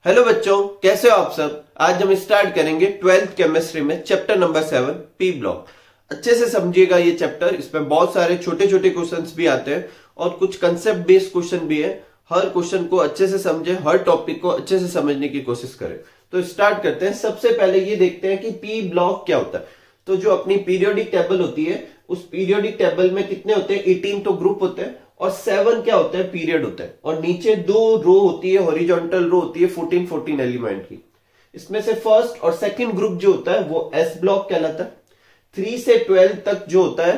Hello बच्चों, कैसे हो आप सब। आज हम स्टार्ट करेंगे 12th केमिस्ट्री में चैप्टर नंबर 7 पी ब्लॉक। अच्छे से समझिएगा ये चैप्टर। इसमें बहुत सारे छोटे छोटे क्वेश्चंस भी आते हैं और कुछ कंसेप्ट बेस्ड क्वेश्चन भी है। हर क्वेश्चन को अच्छे से समझे, हर टॉपिक को अच्छे से समझने की कोशिश करें। तो स्टार्ट करते हैं। सबसे पहले ये देखते हैं कि पी ब्लॉक क्या होता है। तो जो अपनी पीरियोडिक टेबल होती है, उस पीरियोडिक टेबल में कितने होते हैं? 18 तो ग्रुप होते हैं और 7 क्या होता है? पीरियड होता है। और नीचे 2 रो होती है, हॉरिजॉन्टल रो होती है 14 एलिमेंट की। इसमें से फर्स्ट और सेकंड ग्रुप जो होता है वो एस ब्लॉक कहलाता है। 3 से 12 तक जो होता है,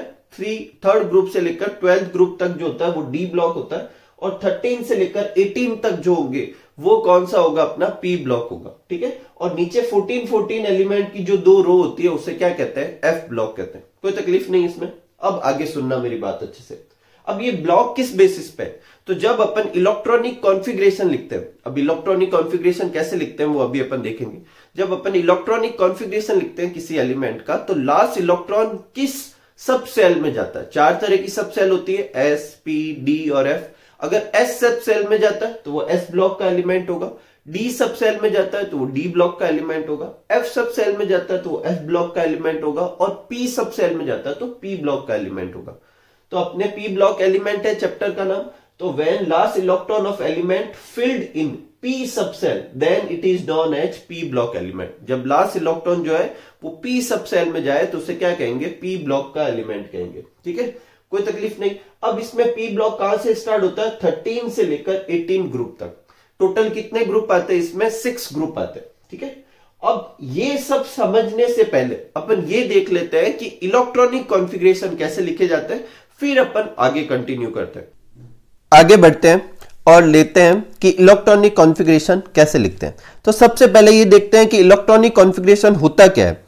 थर्ड ग्रुप से लेकर 12th ग्रुप तक जो होता है वो डी ब्लॉक होता है। और 13 से लेकर 18 तक जो होंगे वो कौन सा होगा? अपना पी ब्लॉक होगा। ठीक है। और नीचे 14 एलिमेंट की जो 2 रो होती है उसे क्या कहते हैं? एफ ब्लॉक कहते हैं। कोई तकलीफ नहीं इसमें। अब आगे सुनना मेरी बात अच्छे से। अब ये ब्लॉक किस बेसिस पे? तो जब अपन इलेक्ट्रॉनिक कॉन्फ़िगरेशन लिखते हैं, अब इलेक्ट्रॉनिक कॉन्फ़िगरेशन कैसे लिखते हैं वो अभी अपन देखेंगे। जब अपन इलेक्ट्रॉनिक कॉन्फ़िगरेशन लिखते हैं किसी एलिमेंट का, तो लास्ट इलेक्ट्रॉन किस सब सेल में जाता है? 4 तरह की सब सेल होती है, एस, पी, डी और एफ। अगर एस सब सेल में जाता है तो वो एस ब्लॉक का एलिमेंट होगा। डी सब सेल में जाता है तो वो डी ब्लॉक का एलिमेंट होगा। एफ सब सेल में जाता है तो वो एफ ब्लॉक का एलिमेंट होगा। और पी सब सेल में जाता है तो पी ब्लॉक का एलिमेंट होगा। तो अपने पी ब्लॉक एलिमेंट है चैप्टर का नाम। तो when last electron of element filled in P sub shell then it is known as P block element. जब लास्ट इलेक्ट्रॉन जो है वो पी सब सेल में जाए तो उसे क्या कहेंगे? पी ब्लॉक का एलिमेंट कहेंगे। ठीक है, कोई तकलीफ नहीं। अब इसमें पी ब्लॉक कहां से स्टार्ट होता है? 13 से लेकर 18 ग्रुप तक। टोटल कितने ग्रुप आते हैं इसमें? 6 ग्रुप आते हैं। ठीक है। अब ये सब समझने से पहले अपन ये देख लेते हैं कि इलेक्ट्रॉनिक कॉन्फ़िगरेशन कैसे लिखे जाते हैं, फिर अपन आगे कंटिन्यू करते हैं। आगे बढ़ते हैं और लेते हैं कि इलेक्ट्रॉनिक कॉन्फ़िगरेशन कैसे लिखते हैं। तो सबसे पहले ये देखते हैं कि इलेक्ट्रॉनिक कॉन्फ़िगरेशन होता क्या है।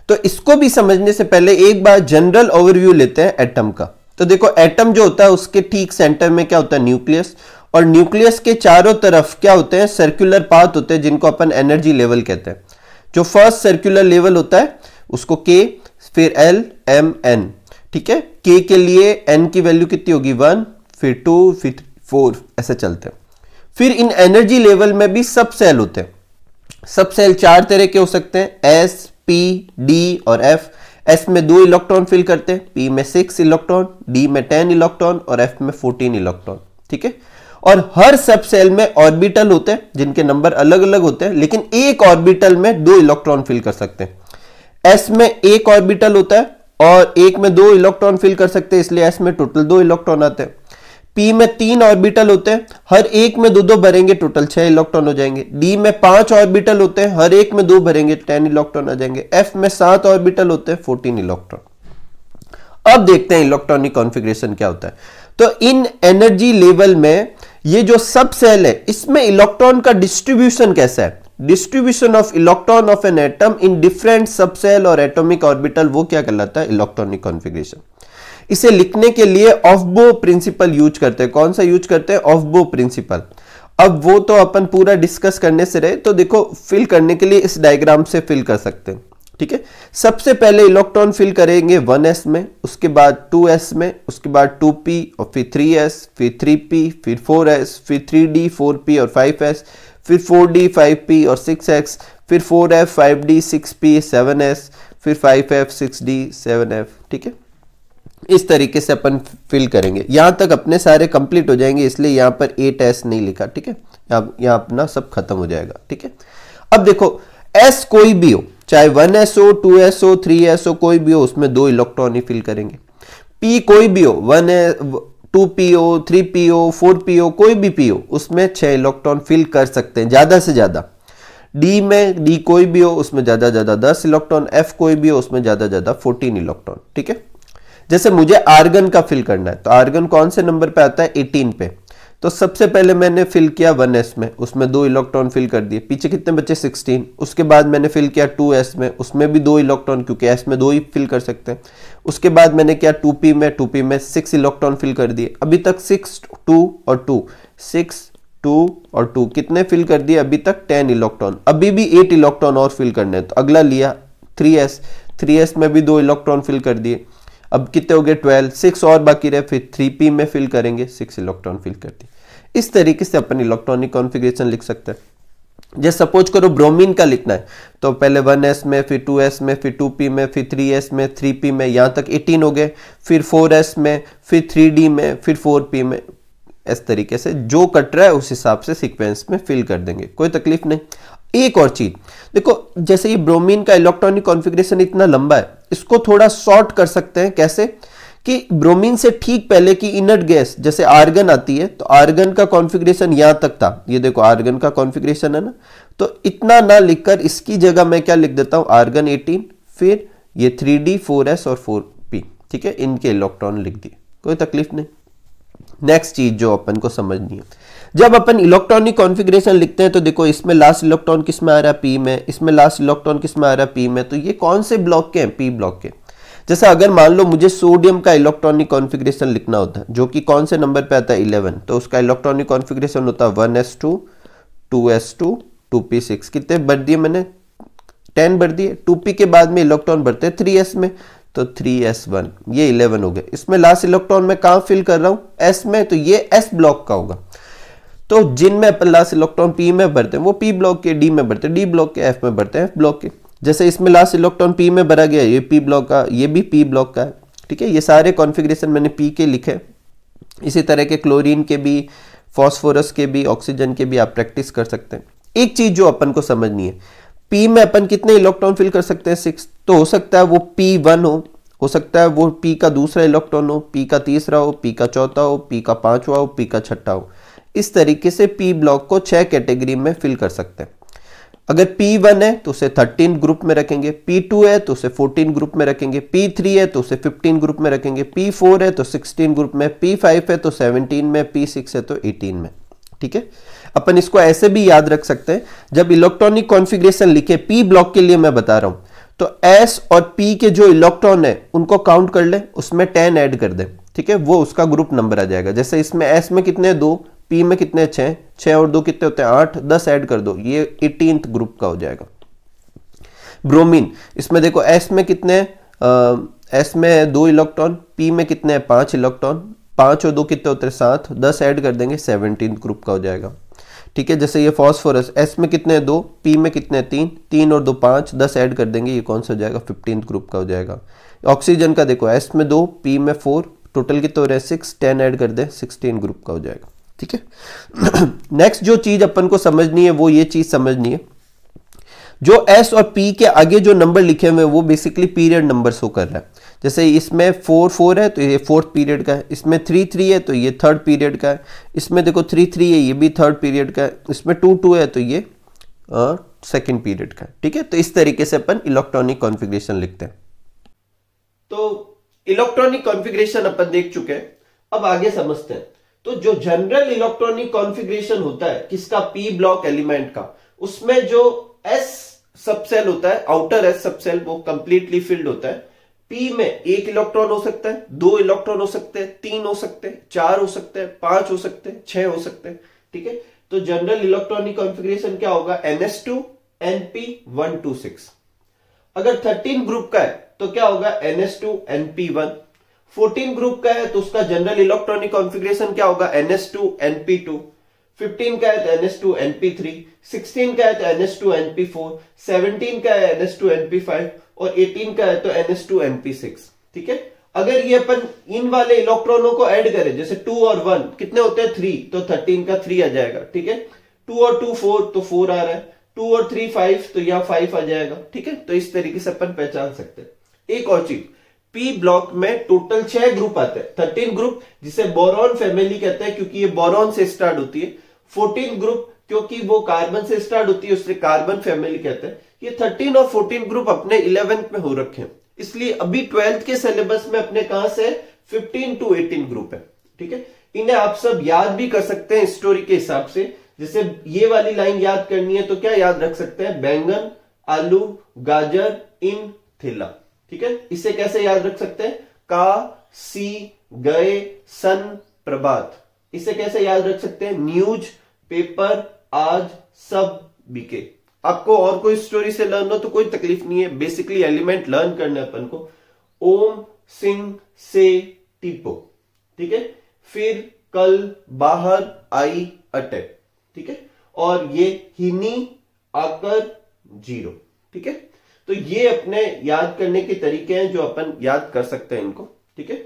तो इसको भी समझने से पहले एक बार जनरल ओवरव्यू लेते हैं एटम का। तो देखो, एटम जो होता है उसके ठीक सेंटर में क्या होता है? न्यूक्लियस। और न्यूक्लियस के चारों तरफ क्या होते हैं? सर्कुलर पाथ होते हैं जिनको अपन एनर्जी लेवल कहते हैं। जो फर्स्ट सर्कुलर लेवल होता है उसको के, फिर एल, एम, एन। ठीक है। के के लिए एन की वैल्यू कितनी होगी? 1, फिर 2, फिर 4, ऐसे चलते हैं। फिर इन एनर्जी लेवल में भी सब सेल होते हैं। सब सेल 4 तरह के हो सकते हैं, एस, पी, डी और एफ। एस में 2 इलेक्ट्रॉन फिल करते हैं, पी में 6 इलेक्ट्रॉन, डी में 10 इलेक्ट्रॉन और एफ में 14 इलेक्ट्रॉन। ठीक है। और हर सब सेल में ऑर्बिटल होते हैं जिनके नंबर अलग अलग होते हैं, लेकिन एक ऑर्बिटल में 2 इलेक्ट्रॉन फिल कर सकते हैं। एस में एक ऑर्बिटल होता है और एक में 2 इलेक्ट्रॉन फिल कर सकते हैं, इसलिए एस में टोटल 2 इलेक्ट्रॉन आते हैं। पी में 3 ऑर्बिटल होते हैं, हर एक में 2 भरेंगे, टोटल 6 इलेक्ट्रॉन हो जाएंगे। डी में 5 ऑर्बिटल होते हैं, हर एक में 2 भरेंगे, 10 इलेक्ट्रॉन आ जाएंगे। एफ में 7 ऑर्बिटल होते हैं, 14 इलेक्ट्रॉन। अब देखते हैं इलेक्ट्रॉनिक कॉन्फ़िगरेशन क्या होता है। तो इन एनर्जी लेवल में ये जो सब सेल है इसमें इलेक्ट्रॉन का डिस्ट्रीब्यूशन कैसा है? Distribution of electron of an atom in different सब सेल और एटॉमिक ऑर्बिटल, वो क्या कहलाता है? Electronic configuration. इसे लिखने के लिए ऑफ-बो प्रिंसिपल यूज करते हैं। कौन सा यूज करते हैं? ऑफ-बो प्रिंसिपल। अब वो तो अपन पूरा डिस्कस करने से रहे, तो देखो फिल करने के लिए इस डायग्राम से फिल कर सकते हैं। ठीक है। सबसे पहले इलेक्ट्रॉन फिल करेंगे 1s में, उसके बाद 2s में, उसके बाद 2p और फिर 3s, फिर 3p, फिर 4s, फिर 3d, 4p और 5s, फिर 4d, 5p और 6x, फिर 4f, 5d, 6p, 7s, फिर 5f, 6d, 7f। ठीक है। इस तरीके से अपन फिल करेंगे। यहां तक अपने सारे कंप्लीट हो जाएंगे, इसलिए यहां पर 8s नहीं लिखा। ठीक है। अब यहां अपना सब खत्म हो जाएगा। ठीक है। अब देखो, s कोई भी हो, चाहे 1s हो, 2s हो, 3s हो, कोई भी हो, उसमें 2 इलेक्ट्रॉन ही फिल करेंगे। p कोई भी हो, 2p हो, 3p हो, 4p हो, कोई भी p हो, उसमें 6 इलेक्ट्रॉन फिल कर सकते हैं ज्यादा से ज्यादा। d कोई भी हो, उसमें ज्यादा ज्यादा 10 इलेक्ट्रॉन। f कोई भी हो, उसमें ज्यादा ज्यादा 14 इलेक्ट्रॉन। ठीक है। जैसे मुझे आर्गन का फिल करना है, तो आर्गन कौन से नंबर पे आता है? 18 पे। तो सबसे पहले मैंने फिल किया 1s में, उसमें 2 इलेक्ट्रॉन फिल कर दिए। पीछे कितने बचे? 16। उसके बाद मैंने फिल किया 2s में, उसमें भी 2 इलेक्ट्रॉन, क्योंकि s में 2 ही फिल कर सकते हैं। उसके बाद मैंने किया 2p में 6 इलेक्ट्रॉन फिल कर दिए। अभी तक 6, 2 और 2, 6, 2 और 2 कितने फिल कर दिए? अभी तक 10 इलेक्ट्रॉन। अभी भी 8 इलेक्ट्रॉन और फिल करने हैं। तो अगला लिया 3s में भी 2 इलेक्ट्रॉन फिल कर दिए। अब कितने हो गए? 12। 6 और बाकी रहे, फिर 3p में फिल करेंगे, 6 इलेक्ट्रॉन फिल कर दिए। इस तरीके से अपन इलेक्ट्रॉनिक कॉन्फ़िगरेशन लिख सकते हैं। जैसे सपोज करो ब्रोमीन का लिखना है तो पहले 1s में, फिर 2s में, फिर 2p में, फिर 3s में, 3p में, यहां तक 18 हो गए, फिर 4s में, फिर 3d में, फिर 4p में। इस तरीके से जो कट रहा है उस हिसाब से सीक्वेंस में फिल कर देंगे, कोई तकलीफ नहीं। एक और चीज देखो, जैसे ये ब्रोमीन का इलेक्ट्रॉनिक कॉन्फ़िगरेशन इतना लंबा है, इसको थोड़ा शॉर्ट कर सकते हैं। कैसे कि ब्रोमीन से ठीक पहले की इनर्ट गैस जैसे आर्गन आती है, तो आर्गन का कॉन्फ़िगरेशन यहां तक था, ये देखो आर्गन का कॉन्फ़िगरेशन है ना, तो इतना ना लिखकर इसकी जगह मैं क्या लिख देता हूं, आर्गन 18, फिर ये 3d, 4s और 4p, ठीक है, इनके इलेक्ट्रॉन लिख दिए, कोई तकलीफ नहीं। नेक्स्ट चीज जो अपन को समझनी है, जब अपन इलेक्ट्रॉनिक कॉन्फ़िगरेशन लिखते हैं तो देखो इसमें लास्ट इलेक्ट्रॉन किस में आ रहा है, p में, इसमें लास्ट इलेक्ट्रॉन किस में आ रहा है, p में, तो ये कौन से ब्लॉक के हैं, p ब्लॉक के। जैसे अगर मान लो मुझे सोडियम का इलेक्ट्रॉनिक कॉन्फ़िगरेशन लिखना होता है जो कि कौन से नंबर पे आता है, 11, तो उसका इलेक्ट्रॉनिक कॉन्फ़िगरेशन होता है 1s2, 2s2, 2p6, कितने बढ़ दिए मैंने, 10 बढ़ दिए। 2p के बाद में इलेक्ट्रॉन बढ़ते हैं 3s में, तो 3s1, ये 11 हो गए। इसमें लास्ट इलेक्ट्रॉन में कहां फिल कर रहा हूं, s में, तो ये s ब्लॉक का होगा। तो जिनमें अपन लास्ट इलेक्ट्रॉन p में भरते हैं वो p ब्लॉक के, d में भरते हैं d ब्लॉक के, f में भरते हैं f ब्लॉक के। जैसे इसमें लास्ट इलेक्ट्रॉन p में भरा गया, ये p ब्लॉक का, ये भी p ब्लॉक का है, ठीक है। ये सारे कॉन्फ़िगरेशन मैंने p के लिखे। इसी तरह के क्लोरीन के भी, फॉस्फोरस के भी, ऑक्सीजन के भी आप प्रैक्टिस कर सकते हैं। एक चीज जो अपन को समझनी है, p में अपन कितने इलेक्ट्रॉन फिल कर सकते हैं, 6, तो हो सकता है वो p1 हो सकता है वो p का दूसरा इलेक्ट्रॉन हो, p का तीसरा हो, p का चौथा हो, p का पांचवा हो, p का छठा हो। इस तरीके से p ब्लॉक को 6 कैटेगरी में फिल कर सकते हैं। अगर P1 है तो उसे 13 ग्रुप में रखेंगे, P2 है तो उसे 14 ग्रुप में रखेंगे, P3 है तो उसे 15 ग्रुप में रखेंगे, P4 है तो 16 ग्रुप में, P5 है तो 17 में, P6 है तो 18 में, ठीक है। अपन इसको ऐसे भी याद रख सकते हैं, जब इलेक्ट्रॉनिक कॉन्फ़िगरेशन लिखे P ब्लॉक के लिए मैं बता रहा हूं, तो S और P के जो इलेक्ट्रॉन है उनको काउंट कर ले, उसमें 10 ऐड कर दे, ठीक है, वो उसका ग्रुप नंबर आ जाएगा। जैसे इसमें S में कितने 2, P में कितने 6, 6 और 2 कितने होते हैं 8, 10 ऐड कर दो, ये 18th ग्रुप का हो जाएगा। ब्रोमीन, इसमें देखो S में कितने, S में 2 इलेक्ट्रॉन, P में कितने हैं 5 इलेक्ट्रॉन, 5 और 2 कितने होते हैं 7, 10 ऐड कर देंगे 17th ग्रुप का हो जाएगा, ठीक है। जैसे ये फॉस्फोरस, S में कितने 2, P में कितने 3, 3 और 2 5, 10 ऐड कर देंगे, ये कौन सा हो जाएगा 15th ग्रुप का हो जाएगा। ऑक्सीजन का देखो S में 2, P में 4, टोटल कितने हो रहे हैं 6, 10 ऐड कर दे 16 ग्रुप का हो जाएगा, ठीक है। नेक्स्ट जो चीज अपन को समझनी है वो ये चीज समझनी है, जो S और P के आगे जो नंबर लिखे हुए हैं वो बेसिकली पीरियड नंबर शो कर रहा है। जैसे इसमें 4 4 है तो ये 4th पीरियड का है, इसमें 3 3 है तो ये 3rd पीरियड का है, इसमें देखो 3 3 है ये भी 3rd पीरियड का है, इसमें 2 2 है तो ये 2nd पीरियड का है, ठीक है। तो इस तरीके से अपन इलेक्ट्रॉनिक कॉन्फ़िगरेशन लिखते हैं। तो इलेक्ट्रॉनिक कॉन्फ़िगरेशन अपन देख चुके हैं, अब आगे समझते हैं। तो जो जनरल इलेक्ट्रॉनिक कॉन्फ़िगरेशन होता है किसका, p ब्लॉक एलिमेंट का, उसमें जो s सबसेल होता है, आउटर s सबसेल, वो कंप्लीटली फिल्ड होता है। p में 1 इलेक्ट्रॉन हो सकता है, 2 इलेक्ट्रॉन हो सकते हैं, 3 हो सकते हैं, 4 हो सकते हैं, 5 हो सकते हैं, 6 हो सकते हैं, ठीक है। तो जनरल इलेक्ट्रॉनिक कॉन्फ़िगरेशन क्या होगा, ns2 np126। अगर 13 ग्रुप का है तो क्या होगा, ns2 np1। 14 ग्रुप का है तो उसका जनरल इलेक्ट्रॉनिक कॉन्फ़िगरेशन क्या होगा, ns2 np2। 15 का है तो ns2 np3, 16 का है तो ns2 np4, 17 का है ns2 np5 और 18 का है तो ns2 np6, ठीक है। अगर ये अपन इन वाले इलेक्ट्रॉनों को ऐड करें, जैसे 2 और 1 कितने होते हैं 3, तो 13 का 3 आ जाएगा, ठीक है। 2 और 2 4 तो 4 आ रहा है, 2 और 3 5 तो यहां 5 आ जाएगा, ठीक है। तो इस तरीके से अपन पहचान सकते हैं। एक और चीज, P ब्लॉक में टोटल 6 ग्रुप आते हैं, 13 ग्रुप जिसे बोरॉन फैमिली कहते हैं क्योंकि ये बोरॉन से स्टार्ट होती है, 14 ग्रुप क्योंकि वो कार्बन से स्टार्ट होती है उससे कार्बन फैमिली कहते हैं। ये 13 और 14 ग्रुप अपने 11th में हो रखे हैं, इसलिए अभी 12th के सिलेबस में अपने कहां से 15 to 18 ग्रुप है, ठीक है। इन्हें आप सब याद भी कर सकते हैं स्टोरी के हिसाब से। जैसे ये वाली लाइन याद करनी है तो क्या याद रख सकते हैं, बैंगन, आलू, गाजर, इन, थैला, ठीक है। इसे कैसे याद रख सकते हैं, का, सी, गए, सन, प्रभात। इसे कैसे याद रख सकते हैं, न्यूज, पेपर, आज, सब, बीके। आपको और कोई स्टोरी से लर्न हो तो कोई तकलीफ नहीं है, बेसिकली एलिमेंट लर्न करने अपन को। ओम, सिंह, से, टीपो, ठीक है। फिर कल, बाहर, आई, अटैक, ठीक है। और ये हिनी, आकर 0। ठीक है, तो ये अपने याद करने के तरीके हैं जो अपन याद कर सकते हैं इनको। ठीक है,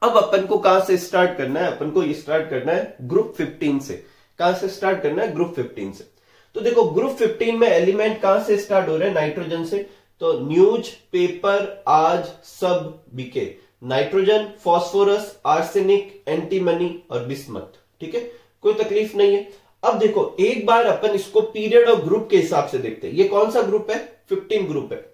अब अपन को कहां से स्टार्ट करना है? अपन को ये स्टार्ट करना है ग्रुप 15 से। कहां से स्टार्ट करना है? ग्रुप 15 से। तो देखो ग्रुप 15 में एलिमेंट कहां से स्टार्ट हो रहे हैं? नाइट्रोजन से। तो न्यूज, पेपर, आज, सब बिके। नाइट्रोजन, फास्फोरस, आर्सेनिक, एंटीमनी और बिस्मथ। ठीक है, कोई तकलीफ नहीं है। अब देखो एक बार अपन इसको पीरियड और ग्रुप के हिसाब से देखते हैं। ये कौन सा ग्रुप है? 15 ग्रुप है।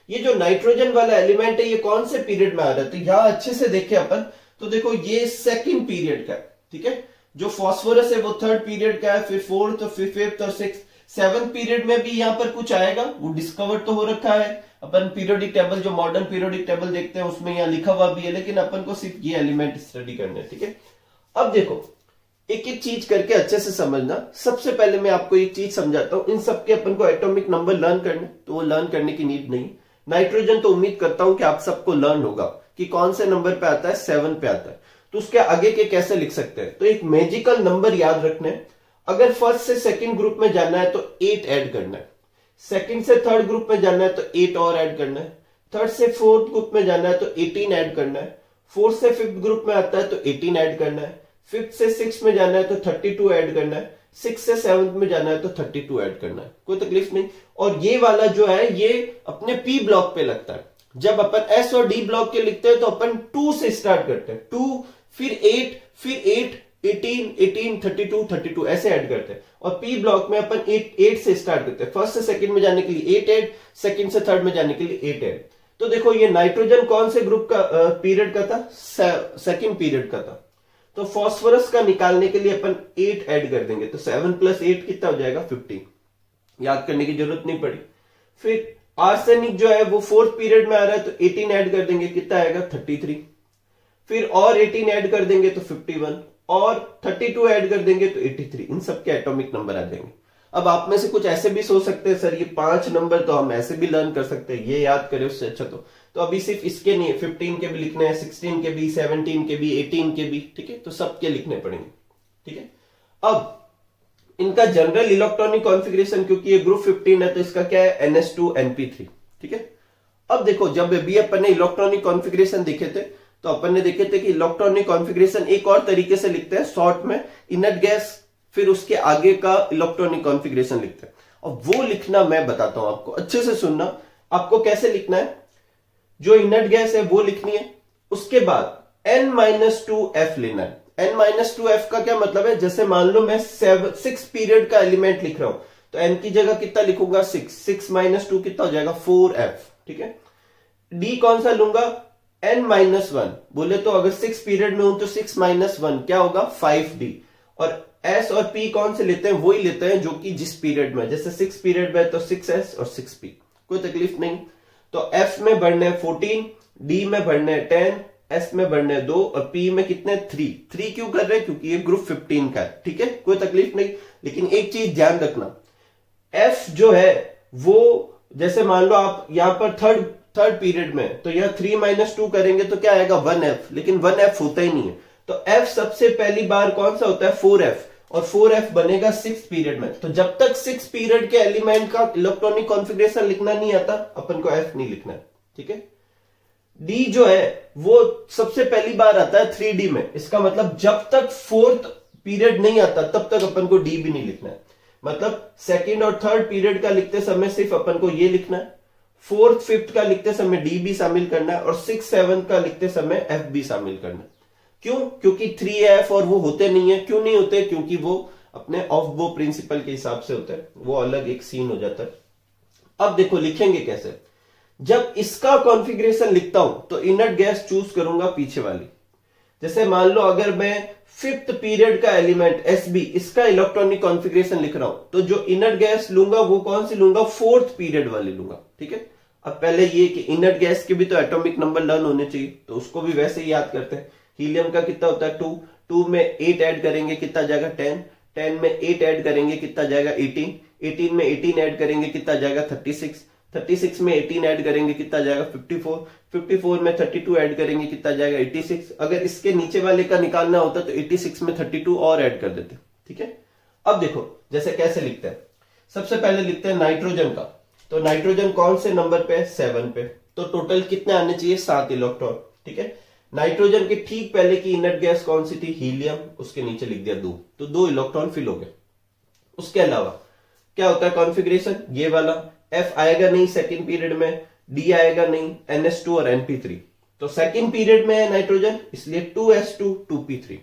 ये जो नाइट्रोजन वाला एलिमेंट है ये कौन से पीरियड में आ रहा है? तो यहां अच्छे से देखें अपन, तो देखो ये सेकंड पीरियड का है। ठीक है, जो फास्फोरस है वो थर्ड पीरियड का है, फिर फोर्थ, फिर फिफ्थ और सिक्स। सेवंथ पीरियड में भी यहां पर कुछ आएगा, वो डिस्कवर तो हो रखा है। अपन पीरियोडिक टेबल, जो मॉडर्न पीरियोडिक टेबल देखते हैं उसमें यहाँ लिखा हुआ भी है, लेकिन अपन को सिर्फ ये एलिमेंट स्टडी करने हैं। ठीक है, अब देखो एक एक चीज करके अच्छे से समझना। सबसे पहले मैं आपको एक चीज समझाता हूं, इन सबके अपन को एटॉमिक नंबर लर्न करने, तो वो लर्न करने की नीड नहीं। नाइट्रोजन तो उम्मीद करता हूं कि आप सबको लर्न होगा कि कौन से नंबर पे आता है, 7 पे आता है। तो उसके आगे के कैसे लिख सकते हैं? तो एक मैजिकल नंबर याद रखना है। अगर फर्स्ट से सेकंड ग्रुप में जाना है तो 8 ऐड करना है। सेकंड से थर्ड ग्रुप में जाना है तो 8 और ऐड करना है। थर्ड से फोर्थ ग्रुप में जाना है तो 18 ऐड करना है। फोर्थ से फिफ्थ ग्रुप में आता है तो 18 ऐड करना है। फिफ्थ से सिक्स में जाना है तो 32 ऐड करना है। सिक्स से सेवंथ में जाना है तो 32 ऐड करना है। कोई तकलीफ नहीं। और ये वाला जो है ये अपने पी ब्लॉक पे लगता है। जब अपन एस और डी ब्लॉक के लिखते हैं तो अपन 2 से स्टार्ट करते हैं। 2 फिर 8 फिर 8 18 18 32 32 ऐसे ऐड करते हैं। और पी ब्लॉक में अपन 8 से स्टार्ट करते हैं। फर्स्ट से सेकंड में जाने के लिए 8 ऐड, सेकंड से थर्ड में जाने के लिए 8 ऐड। तो देखो ये नाइट्रोजन कौन से ग्रुप का पीरियड का था? सेकंड पीरियड का था। तो फास्फोरस का निकालने के लिए अपन 8 ऐड कर देंगे, तो 7 + 8 कितना हो जाएगा? 15। याद करने की जरूरत नहीं पड़ी। फिर आर्सेनिक जो है वो फोर्थ पीरियड में आ रहा है, तो 18 ऐड कर देंगे, कितना आएगा? 33। फिर और 18 ऐड कर देंगे तो 51, और 32 ऐड कर देंगे तो 83। इन सबके एटॉमिक नंबर आ जाएंगे। अब आप में से कुछ ऐसे भी सोच सकते हैं, सर ये 5 नंबर तो हम ऐसे भी लर्न कर सकते हैं, ये याद करें उससे अच्छा। तो अभी सिर्फ इसके नहीं है, 15 के भी लिखने हैं, 16 के भी, 17 के भी, 18 के भी। ठीक है, तो सबके लिखने पड़ेंगे। ठीक है, अब इनका जनरल इलेक्ट्रॉनिक कॉन्फ़िगरेशन, क्योंकि ये ग्रुप 15 है तो इसका क्या है? NH2NP3। ठीक है, अब देखो जब भी अपन ने इलेक्ट्रॉनिक कॉन्फ़िगरेशन देखे थे तो अपन ने देखे थे कि इलेक्ट्रॉनिक कॉन्फ़िगरेशन एक और तरीके से लिखते हैं, शॉर्ट में इनर्ट गैस, फिर उसके आगे का इलेक्ट्रॉनिक कॉन्फ़िगरेशन लिखते हैं। और वो लिखना मैं बताता हूं आपको, अच्छे से सुनना। आपको कैसे लिखना है? जो इनर्ट गैस है वो लिखनी है, उसके बाद N-2F लेना है। N-2F का क्या मतलब है? जैसे मान लो मैं 6 पीरियड का एलिमेंट लिख रहा हूं, तो N की जगह कितना लिखूंगा? 6। 6 - 2 कितना हो जाएगा? 4F। ठीक है, D कौन सा लूंगा? N-1 बोले तो अगर 6 पीरियड में हूं तो 6 - 1 क्या होगा? 5D। और S और P कौन से लेते हैं? वही लेते हैं जो कि जिस पीरियड में, जैसे 6 पीरियड में तो 6S और 6P। कोई तकलीफ नहीं। तो F में बढ़ने 14, D में बढ़ने 10, S में बढ़ने 2 और P में कितने? 3 क्यों कर रहे हैं? क्योंकि ये ग्रुप 15 का है। ठीक है, कोई तकलीफ नहीं। लेकिन एक चीज ध्यान रखना, F जो है वो जैसे मान लो आप यहां पर थर्ड पीरियड में, तो यह 3 - 2 करेंगे तो क्या आएगा? 1F। लेकिन 1F होता ही नहीं है। तो F सबसे पहली बार कौन सा होता है? 4F। और 4F बनेगा 6 पीरियड में। तो जब तक 6 पीरियड के एलिमेंट का इलेक्ट्रॉनिक कॉन्फ़िगरेशन लिखना नहीं आता, अपन को F नहीं लिखना है। ठीक है, D जो है वो सबसे पहली बार आता है 3D में। इसका मतलब जब तक 4th पीरियड नहीं आता तब तक अपन को D भी नहीं लिखना है। मतलब सेकंड और थर्ड पीरियड का लिखते समय सिर्फ अपन को ये लिखना है, 4th 5th का लिखते समय D भी शामिल करना है, और 6th 7th का लिखते समय F भी शामिल करना है। क्यों? क्योंकि 3F और वो होते नहीं है। क्यों नहीं होते? क्योंकि वो अपने ऑफ बो प्रिंसिपल के हिसाब से होता है, वो अलग एक सीन हो जाता है। अब देखो लिखेंगे कैसे। जब इसका कॉन्फ़िगरेशन लिखता हूं तो इनर्ट गैस चूज करूंगा पीछे वाली। जैसे मान लो अगर मैं 5th पीरियड का एलिमेंट SB, इसका इलेक्ट्रॉनिक कॉन्फ़िगरेशन लिख रहा हूं, तो जो इनर्ट गैस लूंगा वो कौन सी लूंगा? 4th पीरियड वाली लूंगा। ठीक है, अब पहले ये कि इनर्ट गैस के भी तो एटॉमिक नंबर लर्न होने चाहिए, तो उसको भी वैसे ही याद करते हैं। हीलियम का कितना होता है? 2 में 8 ऐड करेंगे, कितना जाएगा? 10 में 8 ऐड करेंगे, कितना जाएगा? 18 में 18 ऐड करेंगे, कितना जाएगा? 36 में 18 ऐड करेंगे, कितना जाएगा? 54 में 32 ऐड करेंगे, कितना जाएगा? 86। अगर इसके नीचे वाले का निकालना होता तो 86 में 32 और ऐड कर देते। ठीक है, अब देखो जैसे कैसे लिखते हैं। सबसे पहले लिखते हैं नाइट्रोजन का। तो नाइट्रोजन कौन से नंबर पे है? 7 पे। तो टोटल कितने आने चाहिए? 7 इलेक्ट्रॉन। ठीक है, नाइट्रोजन के ठीक पहले की इनर्ट गैस कौन सी थी? हीलियम। उसके नीचे लिख दिया 2, तो 2 इलेक्ट्रॉन फिल हो गए। उसके अलावा क्या होता है कॉन्फ़िगरेशन? ये वाला F आएगा नहीं सेकेंड पीरियड में, D आएगा नहीं, NH2 और NP3। तो सेकेंड पीरियड में है नाइट्रोजन, इसलिए 2s2 2p3।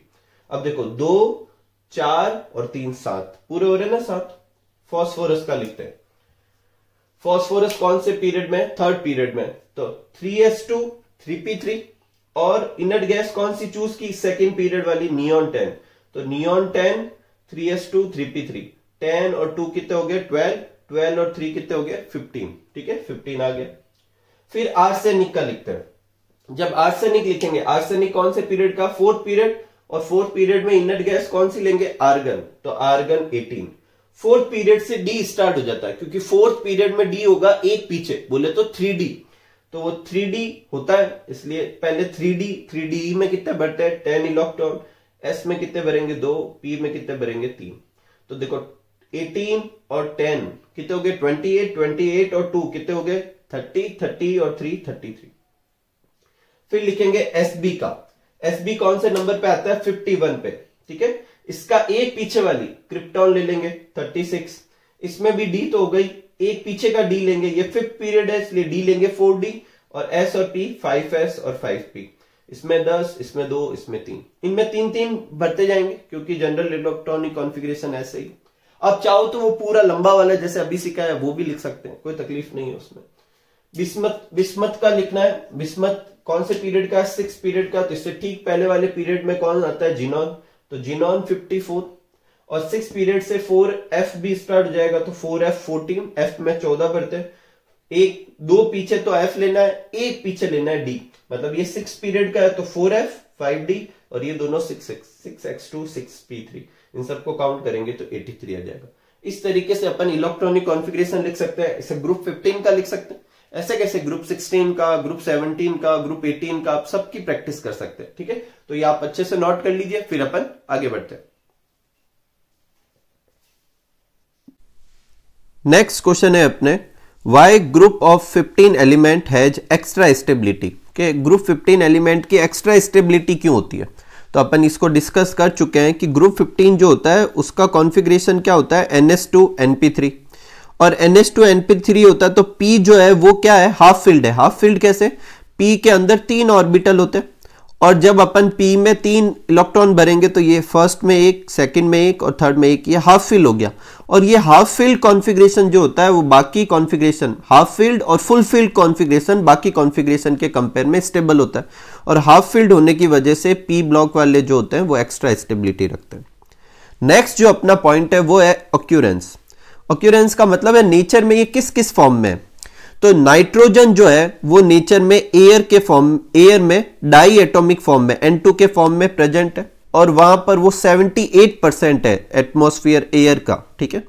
अब देखो 2 4 और 3 7 पूरे हो रहे ना 7। फॉस्फोरस का लिखते हैं। फॉस्फोरस कौन से पीरियड में? थर्ड पीरियड में। तो 3s2 3p3 और इनर्ट गैस कौन सी चूज की? सेकेंड पीरियड वाली, नियॉन 10। तो नियॉन 10 3s2 3p3, 10 और 2 कितने हो गए? 12, 12 और 3 कितने हो गए? 15। ठीक है, 15 आ गया। फिर आर्सेनिक का लिखते हैं। जब आर्सेनिक लिखेंगे, आर्सेनिक कौन से पीरियड का? Fourth period. और फोर्थ पीरियड में इनर्ट गैस कौन सी लेंगे? आर्गन। तो आर्गन 18। फोर्थ पीरियड से डी स्टार्ट हो जाता है, क्योंकि फोर्थ पीरियड में डी होगा एक पीछे, बोले तो 3D। तो वो 3D होता है, इसलिए पहले 3D में कितने बढ़ते हैं? 10 इलेक्ट्रॉन। S में कितने भरेंगे? 2, P में कितने भरेंगे? 3। तो देखो 18 और 10 कितने हो गए? 28, 28 और 2 कितने हो गए? 30, 30 और 3 33। फिर लिखेंगे SB का। SB कौन से नंबर पे आता है? 51 पे। ठीक है, इसका एक पीछे वाली क्रिप्टॉन ले लेंगे 36। इसमें भी D तो हो गई, एक पीछे का D लेंगे, ये फिफ्थ पीरियड है इसलिए D लेंगे 4D, और S और P 5S और 5P। इसमें 10, इसमें 2, इसमें 3। इनमें 3 भरते जाएंगे, क्योंकि जनरल इलेक्ट्रॉनिक कॉन्फ़िगरेशन ऐसे ही। अब चाहो तो वो पूरा लंबा वाला जैसे अभी सीखा है वो भी लिख सकते हैं, कोई तकलीफ नहीं है उसमें। बिस्मथ का लिखना है। बिस्मथ कौन से पीरियड का? 6 पीरियड का। तो इससे ठीक पहले वाले पीरियड में कौन आता है? जिनॉन। तो जिनॉन 54। और 6 पीरियड से 4F भी स्टार्ट हो जाएगा, तो 4F 14। F में 14 भरते हैं। एक 2 पीछे तो F लेना है, एक पीछे लेना है D। मतलब ये 6 पीरियड का है, तो 4F 5D, और ये दोनों 6x2 6p3। इन सबको काउंट करेंगे तो 83 आ जाएगा। इस तरीके से अपन इलेक्ट्रॉनिक कॉन्फ़िगरेशन लिख सकते हैं। इसे ग्रुप 15 का लिख सकते हैं। ऐसे कैसे? ग्रुप 16 का, ग्रुप 17 का, ग्रुप 18 का, आप सबकी प्रैक्टिस कर सकते हैं। ठीक है, तो ये आप अच्छे से नोट कर लीजिए, फिर अपन आगे बढ़ते हैं। नेक्स्ट क्वेश्चन है अपने, why group of 15 element has extra stability. के ग्रुप 15 एलिमेंट की एक्स्ट्रा स्टेबिलिटी क्यों होती है? तो अपन इसको डिस्कस कर चुके हैं कि ग्रुप 15 जो होता है उसका कॉन्फ़िगरेशन क्या होता है? NH2 NP3। और NH2 NP3 होता है, तो P जो है वो क्या है? हाफ फिल्ड है। हाफ फिल्ड कैसे? P के अंदर 3 ऑर्बिटल होते हैं, और जब अपन P में 3 इलेक्ट्रॉन भरेंगे तो ये फर्स्ट में 1, सेकंड में 1 और थर्ड में 1, ये हाफ फिल हो गया। और ये हाफ फिल्ड कॉन्फ़िगरेशन जो होता है वो बाकी कॉन्फ़िगरेशन, हाफ फिल्ड और फुल फिल्ड कॉन्फ़िगरेशन बाकी कॉन्फ़िगरेशन के कंपेयर में स्टेबल होता है। और हाफ फिल्ड होने की वजह से P ब्लॉक वाले जो होते हैं वो एक्स्ट्रा स्टेबिलिटी रखते हैं। नेक्स्ट जो अपना पॉइंट है वो है ऑक्यूरेंस। ऑक्यूरेंस का मतलब है नेचर में ये किस किस फॉर्म में है। तो नाइट्रोजन जो है वो नेचर में एयर में डाई एटॉमिक फॉर्म में N2 के फॉर्म में प्रेजेंट है, और वहां पर वो 78% है एटमॉस्फेयर एयर का। ठीक है,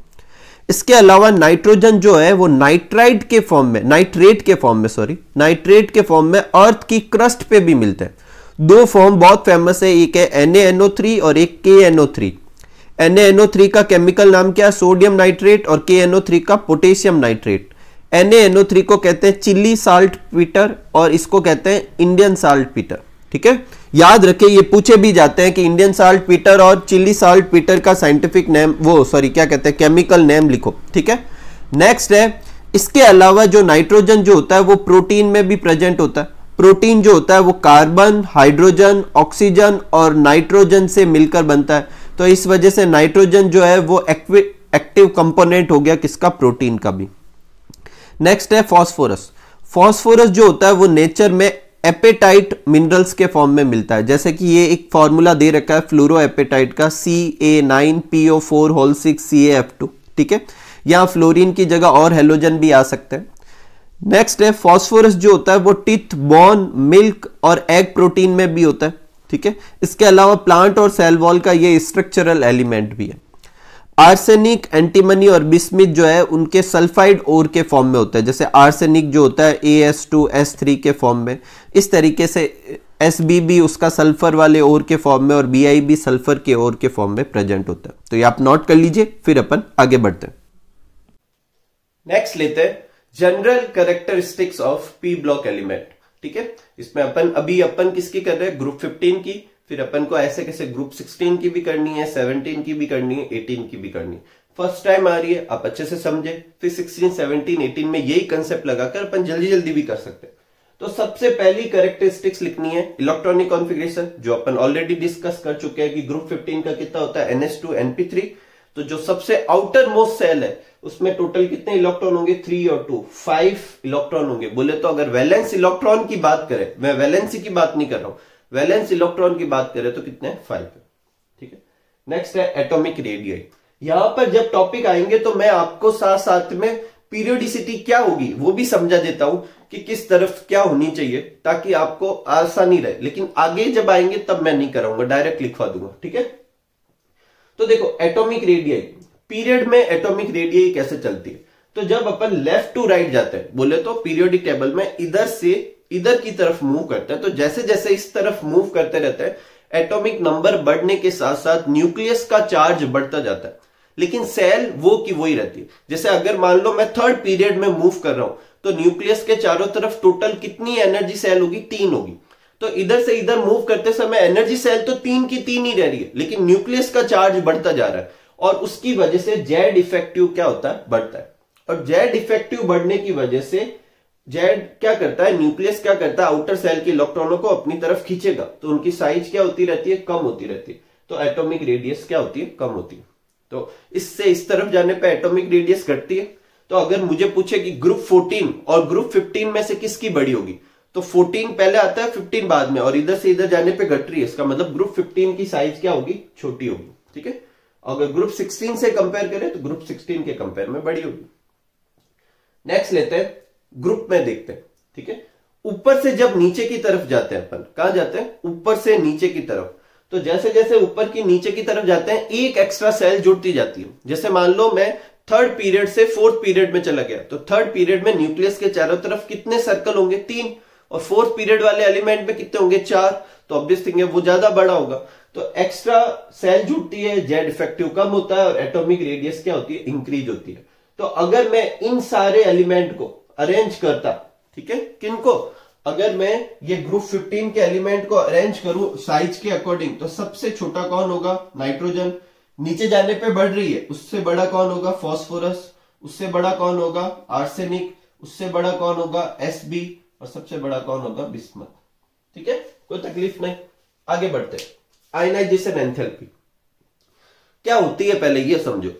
इसके अलावा नाइट्रोजन जो है वो नाइट्रेट के फॉर्म में अर्थ की क्रस्ट पे भी मिलते हैं। 2 फॉर्म बहुत फेमस है, एक है NaNO3 और एक KNO3। NaNO3 का केमिकल नाम क्या है? Sodium nitrate. और KNO3 का पोटेशियम नाइट्रेट। NaNO3 को कहते हैं चिल्ली साल्ट पीटर, और इसको कहते हैं इंडियन साल्ट पीटर। ठीक है, याद रखें, ये पूछे भी जाते हैं कि इंडियन साल्ट पीटर और चिल्ली साल्ट पीटर का साइंटिफिक नेम क्या कहते हैं, केमिकल नेम लिखो। ठीक है, नेक्स्ट है, इसके अलावा जो नाइट्रोजन जो होता है वो प्रोटीन में भी प्रेजेंट होता है। प्रोटीन जो होता है वो कार्बन, हाइड्रोजन, ऑक्सीजन और नाइट्रोजन से मिलकर बनता है। तो इस वजह से नाइट्रोजन जो है वो एक्टिव कंपोनेंट हो गया किसका? प्रोटीन का भी। नेक्स्ट है फॉस्फोरस। फॉस्फोरस जो होता है वो नेचर में एपेटाइट मिनरल्स के फॉर्म में मिलता है। जैसे कि ये एक फॉर्मूला दे रखा है फ्लोरो एपेटाइट का, Ca9PO4 CaF2। ठीक है, यहां फ्लोरीन की जगह और हेलोजन भी आ सकते हैं। नेक्स्ट है फॉस्फोरस जो होता है वो टिथ, बोन, मिल्क और एग प्रोटीन में भी होता है। ठीक है, इसके अलावा प्लांट और सेल वॉल का ये स्ट्रक्चरल एलिमेंट भी है। आर्सेनिक, एंटीमनी और बिस्मिथ जो है उनके सल्फाइड ओर के फॉर्म में होता है। जैसे आर्सेनिक जो होता है AS2S3 के फॉर्म में, इस तरीके से Sb भी उसका सल्फर वाले ओर के फॉर्म में, और Bi भी सल्फर के ओर के फॉर्म में प्रेजेंट होता है। तो ये आप नोट कर लीजिए, फिर अपन आगे बढ़ते हैं। नेक्स्ट लेते हैं general characteristics of P block element. ठीक है, इसमें अपन किसकी कर रहे हैं, ग्रुप 15 की, फिर अपन को ऐसे कैसे ग्रुप 16 की भी करनी है, 17 की भी करनी है, 18 की भी करनी है। फर्स्ट टाइम आ रही है, आप अच्छे से समझे, फिर 16, 17, 18 में यही कंसेप्ट लगाकर अपन जल्दी जल्दी भी कर सकते हैं। तो सबसे पहली कैरेक्टरिस्टिक्स लिखनी है इलेक्ट्रॉनिक कॉन्फ़िगरेशन, जो अपन ऑलरेडी डिस्कस कर चुके हैं कि ग्रुप 15 का कितना होता है, NH2 NP3। तो जो सबसे आउटर मोस्ट सेल है उसमें टोटल कितने इलेक्ट्रॉन होंगे, 3 और 2, 5 इलेक्ट्रॉन होंगे। बोले तो अगर वैलेंस इलेक्ट्रॉन की बात करें, मैं वैलेंसी की बात नहीं कर रहा हूं, वैलेंस इलेक्ट्रॉन की बात करें तो कितने, 5। ठीक है, नेक्स्ट है एटॉमिक रेडियस। यहां पर जब टॉपिक आएंगे तो मैं आपको साथ साथ में पीरियोडिसिटी क्या होगी वो भी समझा देता हूं कि किस तरफ क्या होनी चाहिए, ताकि आपको आसानी रहे। लेकिन आगे जब आएंगे तब मैं नहीं कराऊंगा, डायरेक्ट लिखवा दूंगा। ठीक है, तो देखो एटॉमिक रेडियस, पीरियड में एटॉमिक रेडियस कैसे चलती है। तो जब अपन लेफ्ट टू राइट जाते हैं, बोले तो पीरियोडिक टेबल में इधर से इधर की तरफ मूव करते हैं, तो जैसे जैसे इस तरफ मूव करते रहते हैं, एटॉमिक नंबर बढ़ने के साथ साथ न्यूक्लियस का चार्ज बढ़ता जाता है, लेकिन सेल वो की वही रहती है। जैसे अगर मान लो मैं थर्ड पीरियड में मूव कर रहा हूं, तो न्यूक्लियस के चारों तरफ टोटल कितनी एनर्जी सेल होगी, 3 होगी। तो इधर से इधर मूव करते समय एनर्जी सेल तो 3 की 3 ही रह रही है, लेकिन न्यूक्लियस का चार्ज बढ़ता जा रहा है, और उसकी वजह से जेड इफेक्टिव क्या होता है, बढ़ता है। और जेड इफेक्टिव बढ़ने की वजह से जेड क्या करता है, न्यूक्लियस क्या करता है, आउटर सेल के इलेक्ट्रॉनों को अपनी तरफ खींचेगा, तो उनकी साइज क्या होती रहती है, कम होती रहती है। तो एटॉमिक रेडियस क्या होती है, कम होती है। तो इससे इस तरफ जाने पे एटॉमिक रेडियस घटती है। तो अगर मुझे पूछे कि ग्रुप 14 और ग्रुप 15 में से किसकी बड़ी होगी, तो 14 पहले आता है, 15 बाद में, और इधर से इधर जाने पे घट रही है, इसका मतलब ग्रुप 15 की साइज क्या होगी, छोटी होगी। ठीक है, अगर ग्रुप 16 से कंपेयर करें तो ग्रुप 16 के कंपेयर में बड़ी होगी। नेक्स्ट लेते हैं ग्रुप में, देखते हैं। ठीक है, ऊपर से जब नीचे की तरफ जाते हैं अपन, कहां जाते हैं, ऊपर से नीचे की तरफ, तो जैसे जैसे ऊपर की नीचे की तरफ जाते हैं एक एक्स्ट्रा सेल जुड़ती जाती है। जैसे मान लो मैं थर्ड पीरियड से फोर्थ पीरियड में चला गया, तो थर्ड पीरियड में न्यूक्लियस के चारों तरफ कितने सर्कल होंगे, 3, और फोर्थ पीरियड वाले एलिमेंट में कितने होंगे, 4। तो ऑब्वियस थिंग है वो ज्यादा बड़ा होगा, तो एक्स्ट्रा सेल जुड़ती है, जेड इफेक्टिव कम होता है, और एटॉमिक रेडियस क्या होती है, इंक्रीज होती है। तो अगर मैं इन सारे एलिमेंट को अरेंज करता, ठीक है, किनको, अगर मैं ये ग्रुप 15 के एलिमेंट को अरेंज करूं साइज के अकॉर्डिंग, तो सबसे छोटा कौन होगा, नाइट्रोजन। नीचे जाने पे बढ़ रही है, उससे बड़ा कौन होगा, फास्फोरस। उससे बड़ा कौन होगा, आर्सेनिक। उससे बड़ा कौन होगा, Sb। और सबसे बड़ा कौन होगा, बिस्मथ। ठीक है, कोई तकलीफ नहीं। आगे बढ़ते, आयनाइजेशन एंथैल्पी क्या होती है, पहले ये समझो।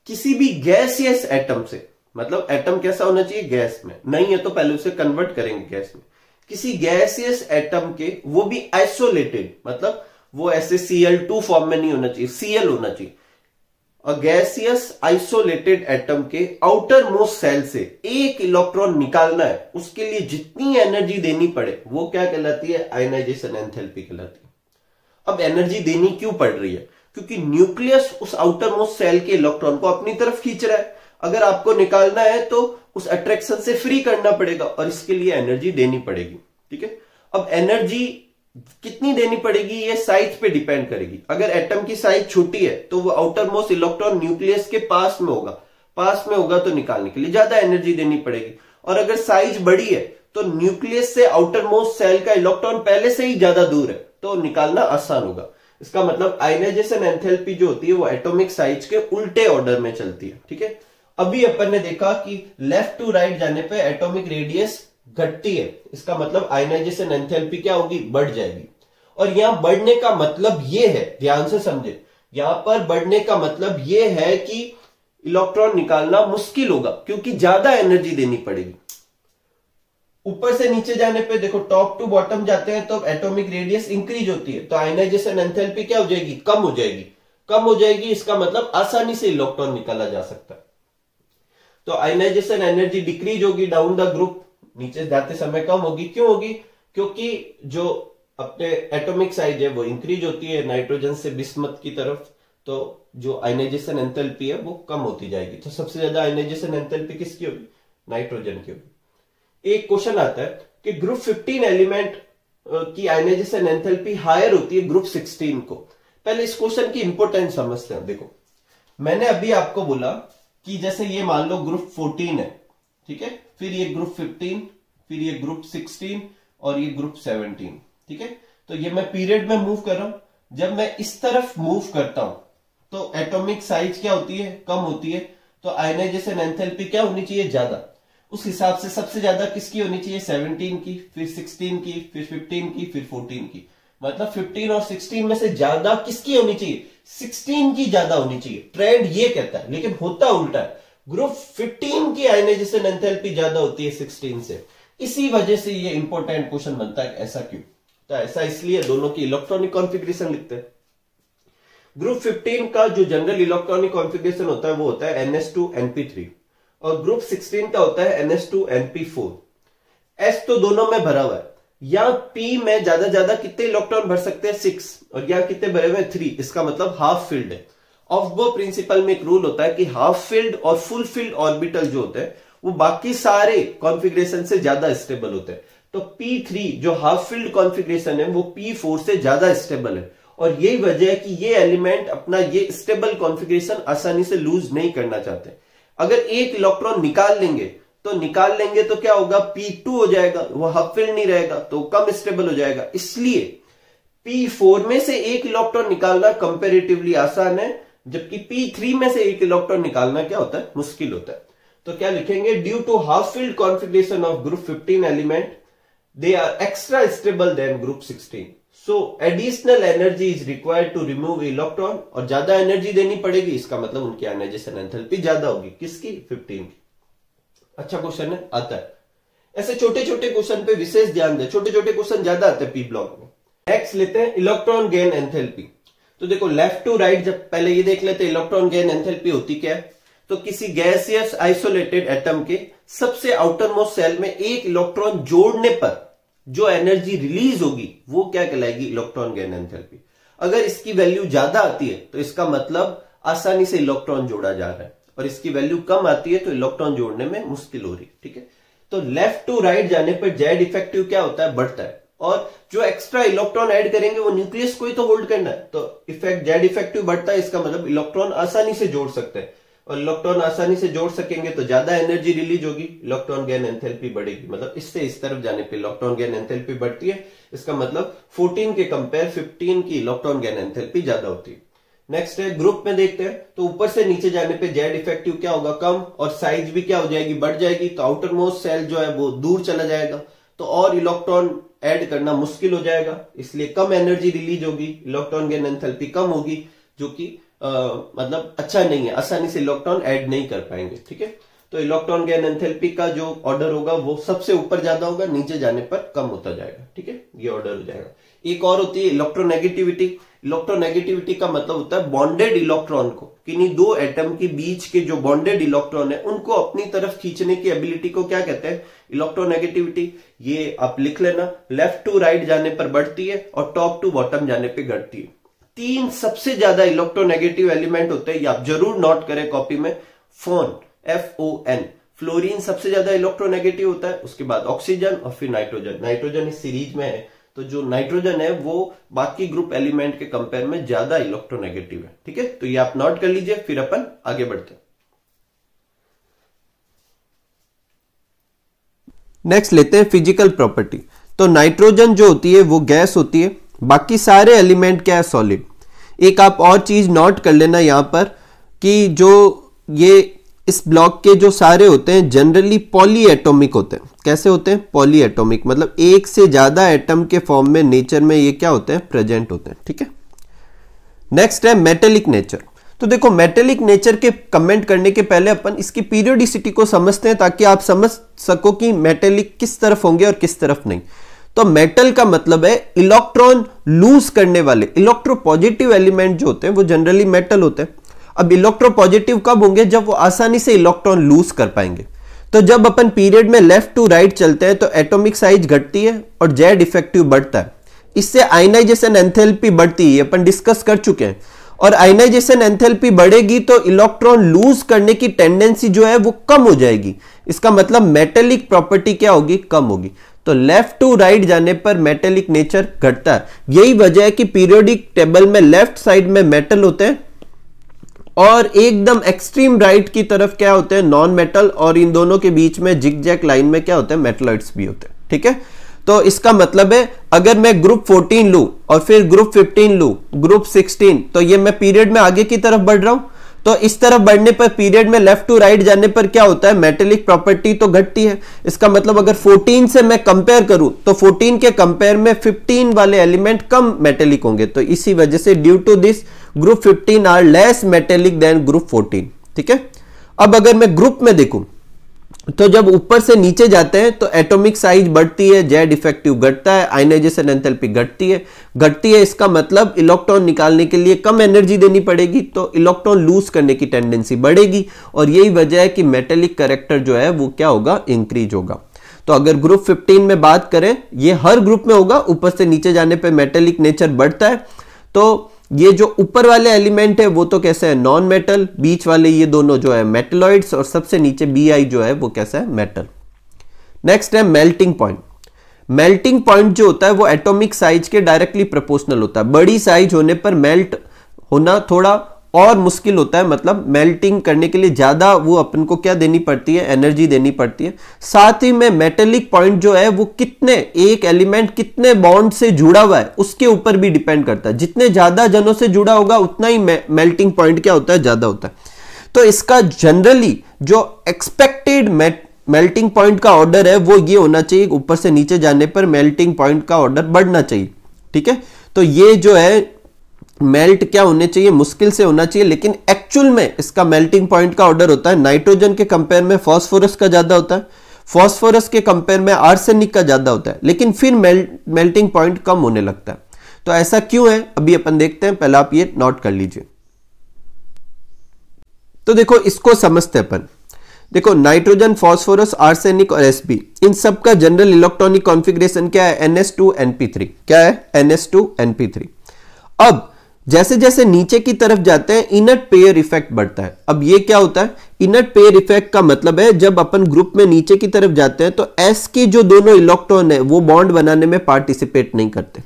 किसी भी गैसियस एटम से, मतलब एटम कैसा होना चाहिए, गैस में, नहीं है तो पहले उसे कन्वर्ट करेंगे गैस में। किसी गैसियस एटम के, वो भी आइसोलेटेड, मतलब वो ऐसे Cl2 फॉर्म में नहीं होना चाहिए, Cl होना चाहिए। और गैसियस आइसोलेटेड एटम के आउटर मोस्ट सेल से एक इलेक्ट्रॉन निकालना है, उसके लिए जितनी एनर्जी देनी पड़े वो क्या कहलाती है, आयनाइजेशन एंथैल्पी कहलाती है। अब एनर्जी देनी क्यों पड़ रही है, क्योंकि न्यूक्लियस उस आउटर मोस्ट सेल के इलेक्ट्रॉन को अपनी तरफ खींच रहा है। अगर आपको निकालना है तो उस अट्रैक्शन से फ्री करना पड़ेगा, और इसके लिए एनर्जी देनी पड़ेगी। ठीक है, अब एनर्जी कितनी देनी पड़ेगी ये साइज पे डिपेंड करेगी। अगर एटम की साइज छोटी है तो वो आउटर मोस्ट इलेक्ट्रॉन न्यूक्लियस के पास में होगा, तो निकालने के लिए ज्यादा एनर्जी देनी पड़ेगी। और अगर साइज बड़ी है तो न्यूक्लियस से आउटर मोस्ट सेल का इलेक्ट्रॉन पहले से ही ज्यादा दूर है, तो निकालना आसान होगा। इसका मतलब आयनाइजेशन एंथैल्पी जो होती है वो एटॉमिक साइज के उल्टे ऑर्डर में चलती है। ठीक है, अभी अपन ने देखा कि लेफ्ट टू राइट जाने पे एटॉमिक रेडियस घटती है, इसका मतलब आयनाइजेशन एंथैल्पी क्या होगी, बढ़ जाएगी। और यहां बढ़ने का मतलब ये है, ध्यान से समझे, यहां पर बढ़ने का मतलब ये है कि इलेक्ट्रॉन निकालना मुश्किल होगा, क्योंकि ज्यादा एनर्जी देनी पड़ेगी। ऊपर से नीचे जाने पे देखो, टॉप टू बॉटम जाते हैं तो एटॉमिक रेडियस इंक्रीज होती है, तो आयनाइजेशन एंथैल्पी क्या हो जाएगी, कम हो जाएगी। कम हो जाएगी इसका मतलब आसानी से इलेक्ट्रॉन निकाला जा सकता है। तो आयनाइजेशन एनर्जी डिक्रीज होगी डाउन द ग्रुप, नीचे जाते समय कम होगी। क्यों होगी, क्योंकि जो अपने एटॉमिक साइज है वो इंक्रीज होती है नाइट्रोजन से बिस्मथ की तरफ, तो जो आयनाइजेशन एंथैल्पी है वो कम होती जाएगी। तो सबसे ज्यादा आयनाइजेशन एंथैल्पी किसकी होगी, नाइट्रोजन की होगी। एक क्वेश्चन आता है कि ग्रुप 15 एलिमेंट की आयनाइजेशन एंथैल्पी हायर होती है ग्रुप 16 को। पहले इस क्वेश्चन की इंपोर्टेंस समझते हैं। देखो, मैंने अभी आपको बोला कि जैसे ये मान लो ग्रुप 14 है, ठीक है, फिर ये ग्रुप 15, फिर ये ग्रुप 16 और ये ग्रुप 17, ठीक है। तो ये मैं पीरियड में मूव कर रहा हूं। जब मैं इस तरफ मूव करता हूं तो एटॉमिक साइज क्या होती है, कम होती है, तो आयनाइजेशन एंथैल्पी क्या होनी चाहिए, ज्यादा। उस हिसाब से सबसे ज्यादा किसकी होनी चाहिए, 17 की, फिर 16 की, फिर 15 की, फिर 14 की। मतलब 15 और 16 में से ज्यादा किसकी होनी चाहिए, 16 की ज्यादा होनी चाहिए। ट्रेंड ये कहता है, लेकिन होता उल्टा है। ग्रुप 15 की आयनाइजेशन एंथैल्पी ज्यादा होती है 16 से। इसी वजह से ये इंपॉर्टेंट क्वेश्चन बनता है, ऐसा क्यों? तो ऐसा इसलिए दोनों की इलेक्ट्रॉनिक कॉन्फ़िगरेशन लिखते हैं। ग्रुप 15 का जो जनरल इलेक्ट्रॉनिक कॉन्फ़िगरेशन होता है वो होता है NS2NP3 और ग्रुप 16 का होता है NS2NP4। S तो दोनों में भरा हुआ है। या P में ज्यादा कितने इलेक्ट्रॉन भर सकते हैं, 6, और यहाँ कितने भरे हुए हैं, 3। इसका मतलब हाफ फिल्ड है। ऑफ्बो प्रिंसिपल में एक रूल होता है कि हाफ फिल्ड और फुल फिल्ड ऑर्बिटल जो होते हैं वो बाकी सारे कॉन्फ़िगरेशन से ज्यादा स्टेबल होते हैं। तो P3 जो हाफ फिल्ड कॉन्फ़िगरेशन है वो P4 से ज्यादा स्टेबल है, और यही वजह है कि ये एलिमेंट अपना ये स्टेबल कॉन्फ़िगरेशन आसानी से लूज नहीं करना चाहते। अगर एक इलेक्ट्रॉन निकाल लेंगे तो क्या होगा, P2 हो जाएगा, वो हाफ फिल्ड नहीं रहेगा तो कम स्टेबल हो जाएगा। इसलिए P4 में से एक इलेक्ट्रॉन निकालना कंपैरेटिवली आसान है, जबकि P3 में से एक इलेक्ट्रॉन निकालना क्या होता है, मुश्किल होता है। तो क्या लिखेंगे, due to half filled configuration of group 15 element they are extra stable than group 16, so additional energy is required to remove electron. और ज्यादा एनर्जी देनी पड़ेगी, इसका मतलब उनकी आयनाइजेशन एंथैल्पी ज्यादा होगी, किसकी, 15 की। अच्छा क्वेश्चन है, आता है। ऐसे छोटे छोटे क्वेश्चन पे विशेष ध्यान दे, छोटे छोटे क्वेश्चन ज्यादा आते हैं पी ब्लॉक में। नेक्स्ट लेते हैं इलेक्ट्रॉन गेन एंथैल्पी। तो देखो लेफ्ट टू राइट, जब पहले ये देख लेते हैं इलेक्ट्रॉन गेन एंथैल्पी होती क्या है। तो किसी गैसियस आइसोलेटेड एटम के सबसे आउटर मोस्ट सेल में एक इलेक्ट्रॉन जोड़ने पर जो एनर्जी रिलीज होगी वो क्या कहलाएगी, इलेक्ट्रॉन गेन एंथैल्पी। अगर इसकी वैल्यू ज्यादा आती है तो इसका मतलब आसानी से इलेक्ट्रॉन जोड़ा जा रहा है, और इसकी वैल्यू कम आती है तो इलेक्ट्रॉन जोड़ने में मुश्किल हो रही है, ठीक है। तो लेफ्ट टू राइट जाने पर जेड इफेक्टिव क्या होता है, बढ़ता है, और जो एक्स्ट्रा इलेक्ट्रॉन ऐड करेंगे वो न्यूक्लियस को ही तो होल्ड करना है, तो इफेक्ट जेड इफेक्टिव बढ़ता है। इसका मतलब इलेक्ट्रॉन आसानी से जोड़ सकते हैं, और इलेक्ट्रॉन आसानी से जोड़ सकेंगे तो ज्यादा एनर्जी रिलीज होगी, इलेक्ट्रॉन गेन एंथैल्पी बढ़ेगी। मतलब इससे इस तरफ जाने पे इलेक्ट्रॉन गेन एंथैल्पी बढ़ती है। इसका मतलब 14 के कंपेयर 15 की इलेक्ट्रॉन गेन एंथैल्पी ज्यादा होती है। नेक्स्ट है ग्रुप में देखते हैं, तो ऊपर से नीचे जाने पे जेड इफेक्टिव क्या होगा, कम, और साइज भी क्या हो जाएगी, बढ़ जाएगी। तो आउटर मोस्ट सेल जो है वो दूर चला जाएगा, तो और इलेक्ट्रॉन ऐड करना मुश्किल हो जाएगा, इसलिए कम एनर्जी रिलीज होगी, इलेक्ट्रॉन गेन एंथैल्पी कम होगी, जो कि मतलब अच्छा नहीं है, आसानी से इलेक्ट्रॉन ऐड नहीं कर पाएंगे, ठीक है। तो इलेक्ट्रॉन गेन एंथैल्पी का जो ऑर्डर होगा वो सबसे ऊपर ज्यादा होगा, नीचे जाने पर कम होता जाएगा, ठीक है, ये ऑर्डर हो जाएगा। एक और होती है इलेक्ट्रोनेगेटिविटी। इलेक्ट्रोनेगेटिविटी का मतलब होता है बॉन्डेड इलेक्ट्रॉन को, किन्हीं दो एटम के बीच के जो बॉन्डेड इलेक्ट्रॉन है उनको अपनी तरफ खींचने की एबिलिटी को क्या कहते हैं, इलेक्ट्रोनेगेटिविटी। ये आप लिख लेना, लेफ्ट टू राइट जाने पर बढ़ती है और टॉप टू बॉटम जाने पर घटती है। 3 सबसे ज्यादा इलेक्ट्रोनेगेटिव एलिमेंट होते हैं, ये आप जरूर नोट करें कॉपी में। फोन, FON, फ्लोरीन सबसे ज्यादा इलेक्ट्रोनेगेटिव होता है, उसके बाद ऑक्सीजन और फिर नाइट्रोजन। नाइट्रोजन इस सीरीज में है, तो जो नाइट्रोजन है वो बाकी ग्रुप एलिमेंट के कंपेयर में ज्यादा इलेक्ट्रोनेगेटिव है, ठीक है। तो ये आप नोट कर लीजिए, फिर अपन आगे बढ़ते हैं। नेक्स्ट लेते हैं फिजिकल प्रॉपर्टी। तो नाइट्रोजन जो होती है वो गैस होती है, बाकी सारे एलिमेंट क्या है, सॉलिड। एक आप और चीज नोट कर लेना यहां पर कि जो ये इस ब्लॉक के जो सारे होते हैं जनरली पॉली एटॉमिक होते हैं। कैसे होते हैं, पॉली एटॉमिक, मतलब एक से ज्यादा एटम के फॉर्म में नेचर में ये क्या होते हैं, प्रेजेंट होते हैं, ठीक है। नेक्स्ट है मेटेलिक नेचर। तो देखो मेटेलिक नेचर के कमेंट करने के पहले अपन इसकी पीरियोडिसिटी को समझते हैं, ताकि आप समझ सको कि मेटेलिक किस तरफ होंगे और किस तरफ नहीं। तो मेटल का मतलब है इलेक्ट्रॉन लूज करने वाले, इलेक्ट्रोपॉजिटिव एलिमेंट जो होते हैं वो जनरली मेटल होते हैं। अब इलेक्ट्रोपॉजिटिव कब होंगे, जब वो आसानी से इलेक्ट्रॉन लूज कर पाएंगे। तो जब अपन पीरियड में लेफ्ट टू राइट चलते हैं तो एटॉमिक साइज घटती है और जेड इफेक्टिव बढ़ता है, इससे आयनाइजेशन एंथैल्पी बढ़ती है, अपन डिस्कस कर चुके हैं। और आयनाइजेशन एंथैल्पी बढ़ेगी तो इलेक्ट्रॉन लूज करने की टेंडेंसी जो है वो कम हो जाएगी। इसका मतलब मेटेलिक प्रॉपर्टी क्या होगी, कम होगी। तो लेफ्ट टू राइट जाने पर मेटेलिक नेचर घटता है। यही वजह है कि पीरियोडिक टेबल में लेफ्ट साइड में मेटल होते हैं और एकदम एक्सट्रीम राइट की तरफ क्या होते हैं, नॉन मेटल, और इन दोनों के बीच में जिगजैग लाइन में क्या होते हैं, मेटलॉइड्स भी होते हैं। ठीक है, तो इसका मतलब है अगर मैं ग्रुप 14 लूं और फिर ग्रुप 15 लूं, ग्रुप 16, तो ये मैं पीरियड में आगे की तरफ बढ़ रहा हूं। तो इस तरफ बढ़ने पर पीरियड में लेफ्ट टू राइट जाने पर क्या होता है, मेटेलिक प्रॉपर्टी तो घटती है। इसका मतलब अगर 14 से मैं कंपेयर करूं तो 14 के कंपेयर में 15 वाले एलिमेंट कम मेटेलिक होंगे। तो इसी वजह से due to this group 15 are less metallic than group 14। ठीक है, अब अगर मैं ग्रुप में देखूं तो जब ऊपर से नीचे जाते हैं तो एटॉमिक साइज बढ़ती है, जेड इफेक्टिव घटता है, आयनाइजेशन एंथैल्पी घटती है। इसका मतलब इलेक्ट्रॉन निकालने के लिए कम एनर्जी देनी पड़ेगी, तो इलेक्ट्रॉन लूज करने की टेंडेंसी बढ़ेगी, और यही वजह है कि मेटेलिक कैरेक्टर जो है वो क्या होगा, इंक्रीज होगा। तो अगर ग्रुप 15 में बात करें, ये हर ग्रुप में होगा, ऊपर से नीचे जाने पर मेटेलिक नेचर बढ़ता है। तो ये जो ऊपर वाले एलिमेंट है वो तो कैसे है, नॉन मेटल, बीच वाले ये दोनों जो है मेटलॉइड्स, और सबसे नीचे Bi जो है वो कैसा है, मेटल। नेक्स्ट है मेल्टिंग पॉइंट। मेल्टिंग पॉइंट जो होता है वो एटॉमिक साइज के डायरेक्टली प्रोपोर्शनल होता है। बड़ी साइज होने पर मेल्ट होना थोड़ा और मुश्किल होता है, मतलब मेल्टिंग करने के लिए ज्यादा वो अपन को क्या देनी पड़ती है, एनर्जी देनी पड़ती है। साथ ही में मेटेलिक पॉइंट जो है वो कितने, एक एलिमेंट कितने बॉन्ड से जुड़ा हुआ है उसके ऊपर भी डिपेंड करता है। जितने ज्यादा जनों से जुड़ा होगा उतना ही मेल्टिंग पॉइंट क्या होता है, ज्यादा होता है। तो इसका जनरली जो एक्सपेक्टेड मेल्टिंग पॉइंट का ऑर्डर है वो ये होना चाहिए, ऊपर से नीचे जाने पर मेल्टिंग पॉइंट का ऑर्डर बढ़ना चाहिए। ठीक है, तो ये जो है मेल्ट क्या होने चाहिए, मुश्किल से होना चाहिए, लेकिन एक्चुअल में इसका मेल्टिंग पॉइंट का ऑर्डर होता है नाइट्रोजन के कंपेयर में फास्फोरस का ज्यादा होता है, फास्फोरस के कंपेयर में आर्सेनिक का ज्यादा होता है, लेकिन फिर मेल्टिंग पॉइंट कम होने लगता है। तो ऐसा क्यों है, अभी अपन देखते हैं, पहले आप ये नोट कर लीजिए। तो देखो इसको समझते हैं अपन। देखो नाइट्रोजन, फास्फोरस, आर्सेनिक और Sb, इन सब का जनरल इलेक्ट्रॉनिक कॉन्फ़िगरेशन क्या है, NS2NP3। क्या है, NS2NP3। अब जैसे जैसे नीचे की तरफ जाते हैं इनट पेयर इफेक्ट बढ़ता है। अब ये क्या होता है, इनट पेयर इफेक्ट का मतलब है जब अपन ग्रुप में नीचे की तरफ जाते हैं तो S के जो दोनों इलेक्ट्रॉन है वो बॉन्ड बनाने में पार्टिसिपेट नहीं करते।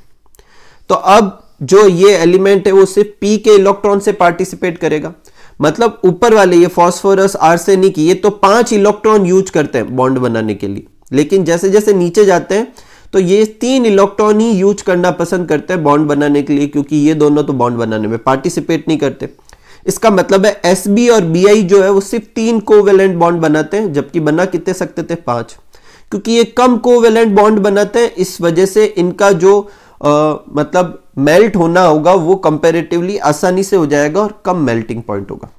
तो अब जो ये एलिमेंट है वो सिर्फ P के इलेक्ट्रॉन से पार्टिसिपेट करेगा। मतलब ऊपर वाले ये फास्फोरस, आर्सेनिक, ये तो 5 इलेक्ट्रॉन यूज करते हैं बॉन्ड बनाने के लिए, लेकिन जैसे जैसे नीचे जाते हैं तो ये 3 इलेक्ट्रॉन ही यूज करना पसंद करते हैं बॉन्ड बनाने के लिए, क्योंकि ये दोनों तो बॉन्ड बनाने में पार्टिसिपेट नहीं करते। इसका मतलब है Sb और Bi जो है वो सिर्फ 3 कोवेलेंट बॉन्ड बनाते हैं, जबकि बना कितने सकते थे, 5। क्योंकि ये कम कोवेलेंट बॉन्ड बनाते हैं, इस वजह से इनका जो मतलब मेल्ट होना होगा वो कंपैरेटिवली आसानी से हो जाएगा और कम मेल्टिंग पॉइंट होगा।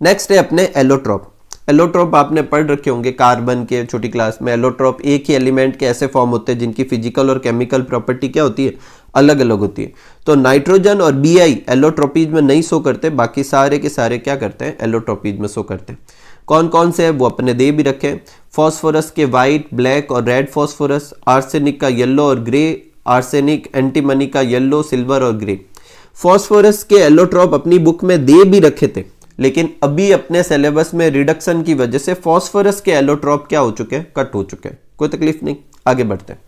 नेक्स्ट है अपने एलोट्रॉप। एलोट्रॉप आपने पढ़ रखे होंगे कार्बन के छोटी क्लास में। एलोट्रॉप एक ही एलिमेंट के ऐसे फॉर्म होते हैं जिनकी फिजिकल और केमिकल प्रॉपर्टी क्या होती है, अलग अलग होती है। तो नाइट्रोजन और Bi एलोट्रोपीज में नहीं शो करते, बाकी सारे के सारे क्या करते हैं, एलोट्रोपीज में शो करते हैं। कौन कौन से है वो अपने दे भी रखे, फॉस्फोरस के व्हाइट, ब्लैक और रेड फॉस्फोरस, आर्सेनिक का येलो और ग्रे, आर्सेनिक, एंटीमनी का येलो, सिल्वर और ग्रे। फॉस्फोरस के एलोट्रॉप अपनी बुक में दे भी रखे थे, लेकिन अभी अपने सिलेबस में रिडक्शन की वजह से फॉस्फोरस के एलोट्रॉप क्या हो चुके हैं, कट हो चुके हैं। कोई तकलीफ नहीं, आगे बढ़ते हैं।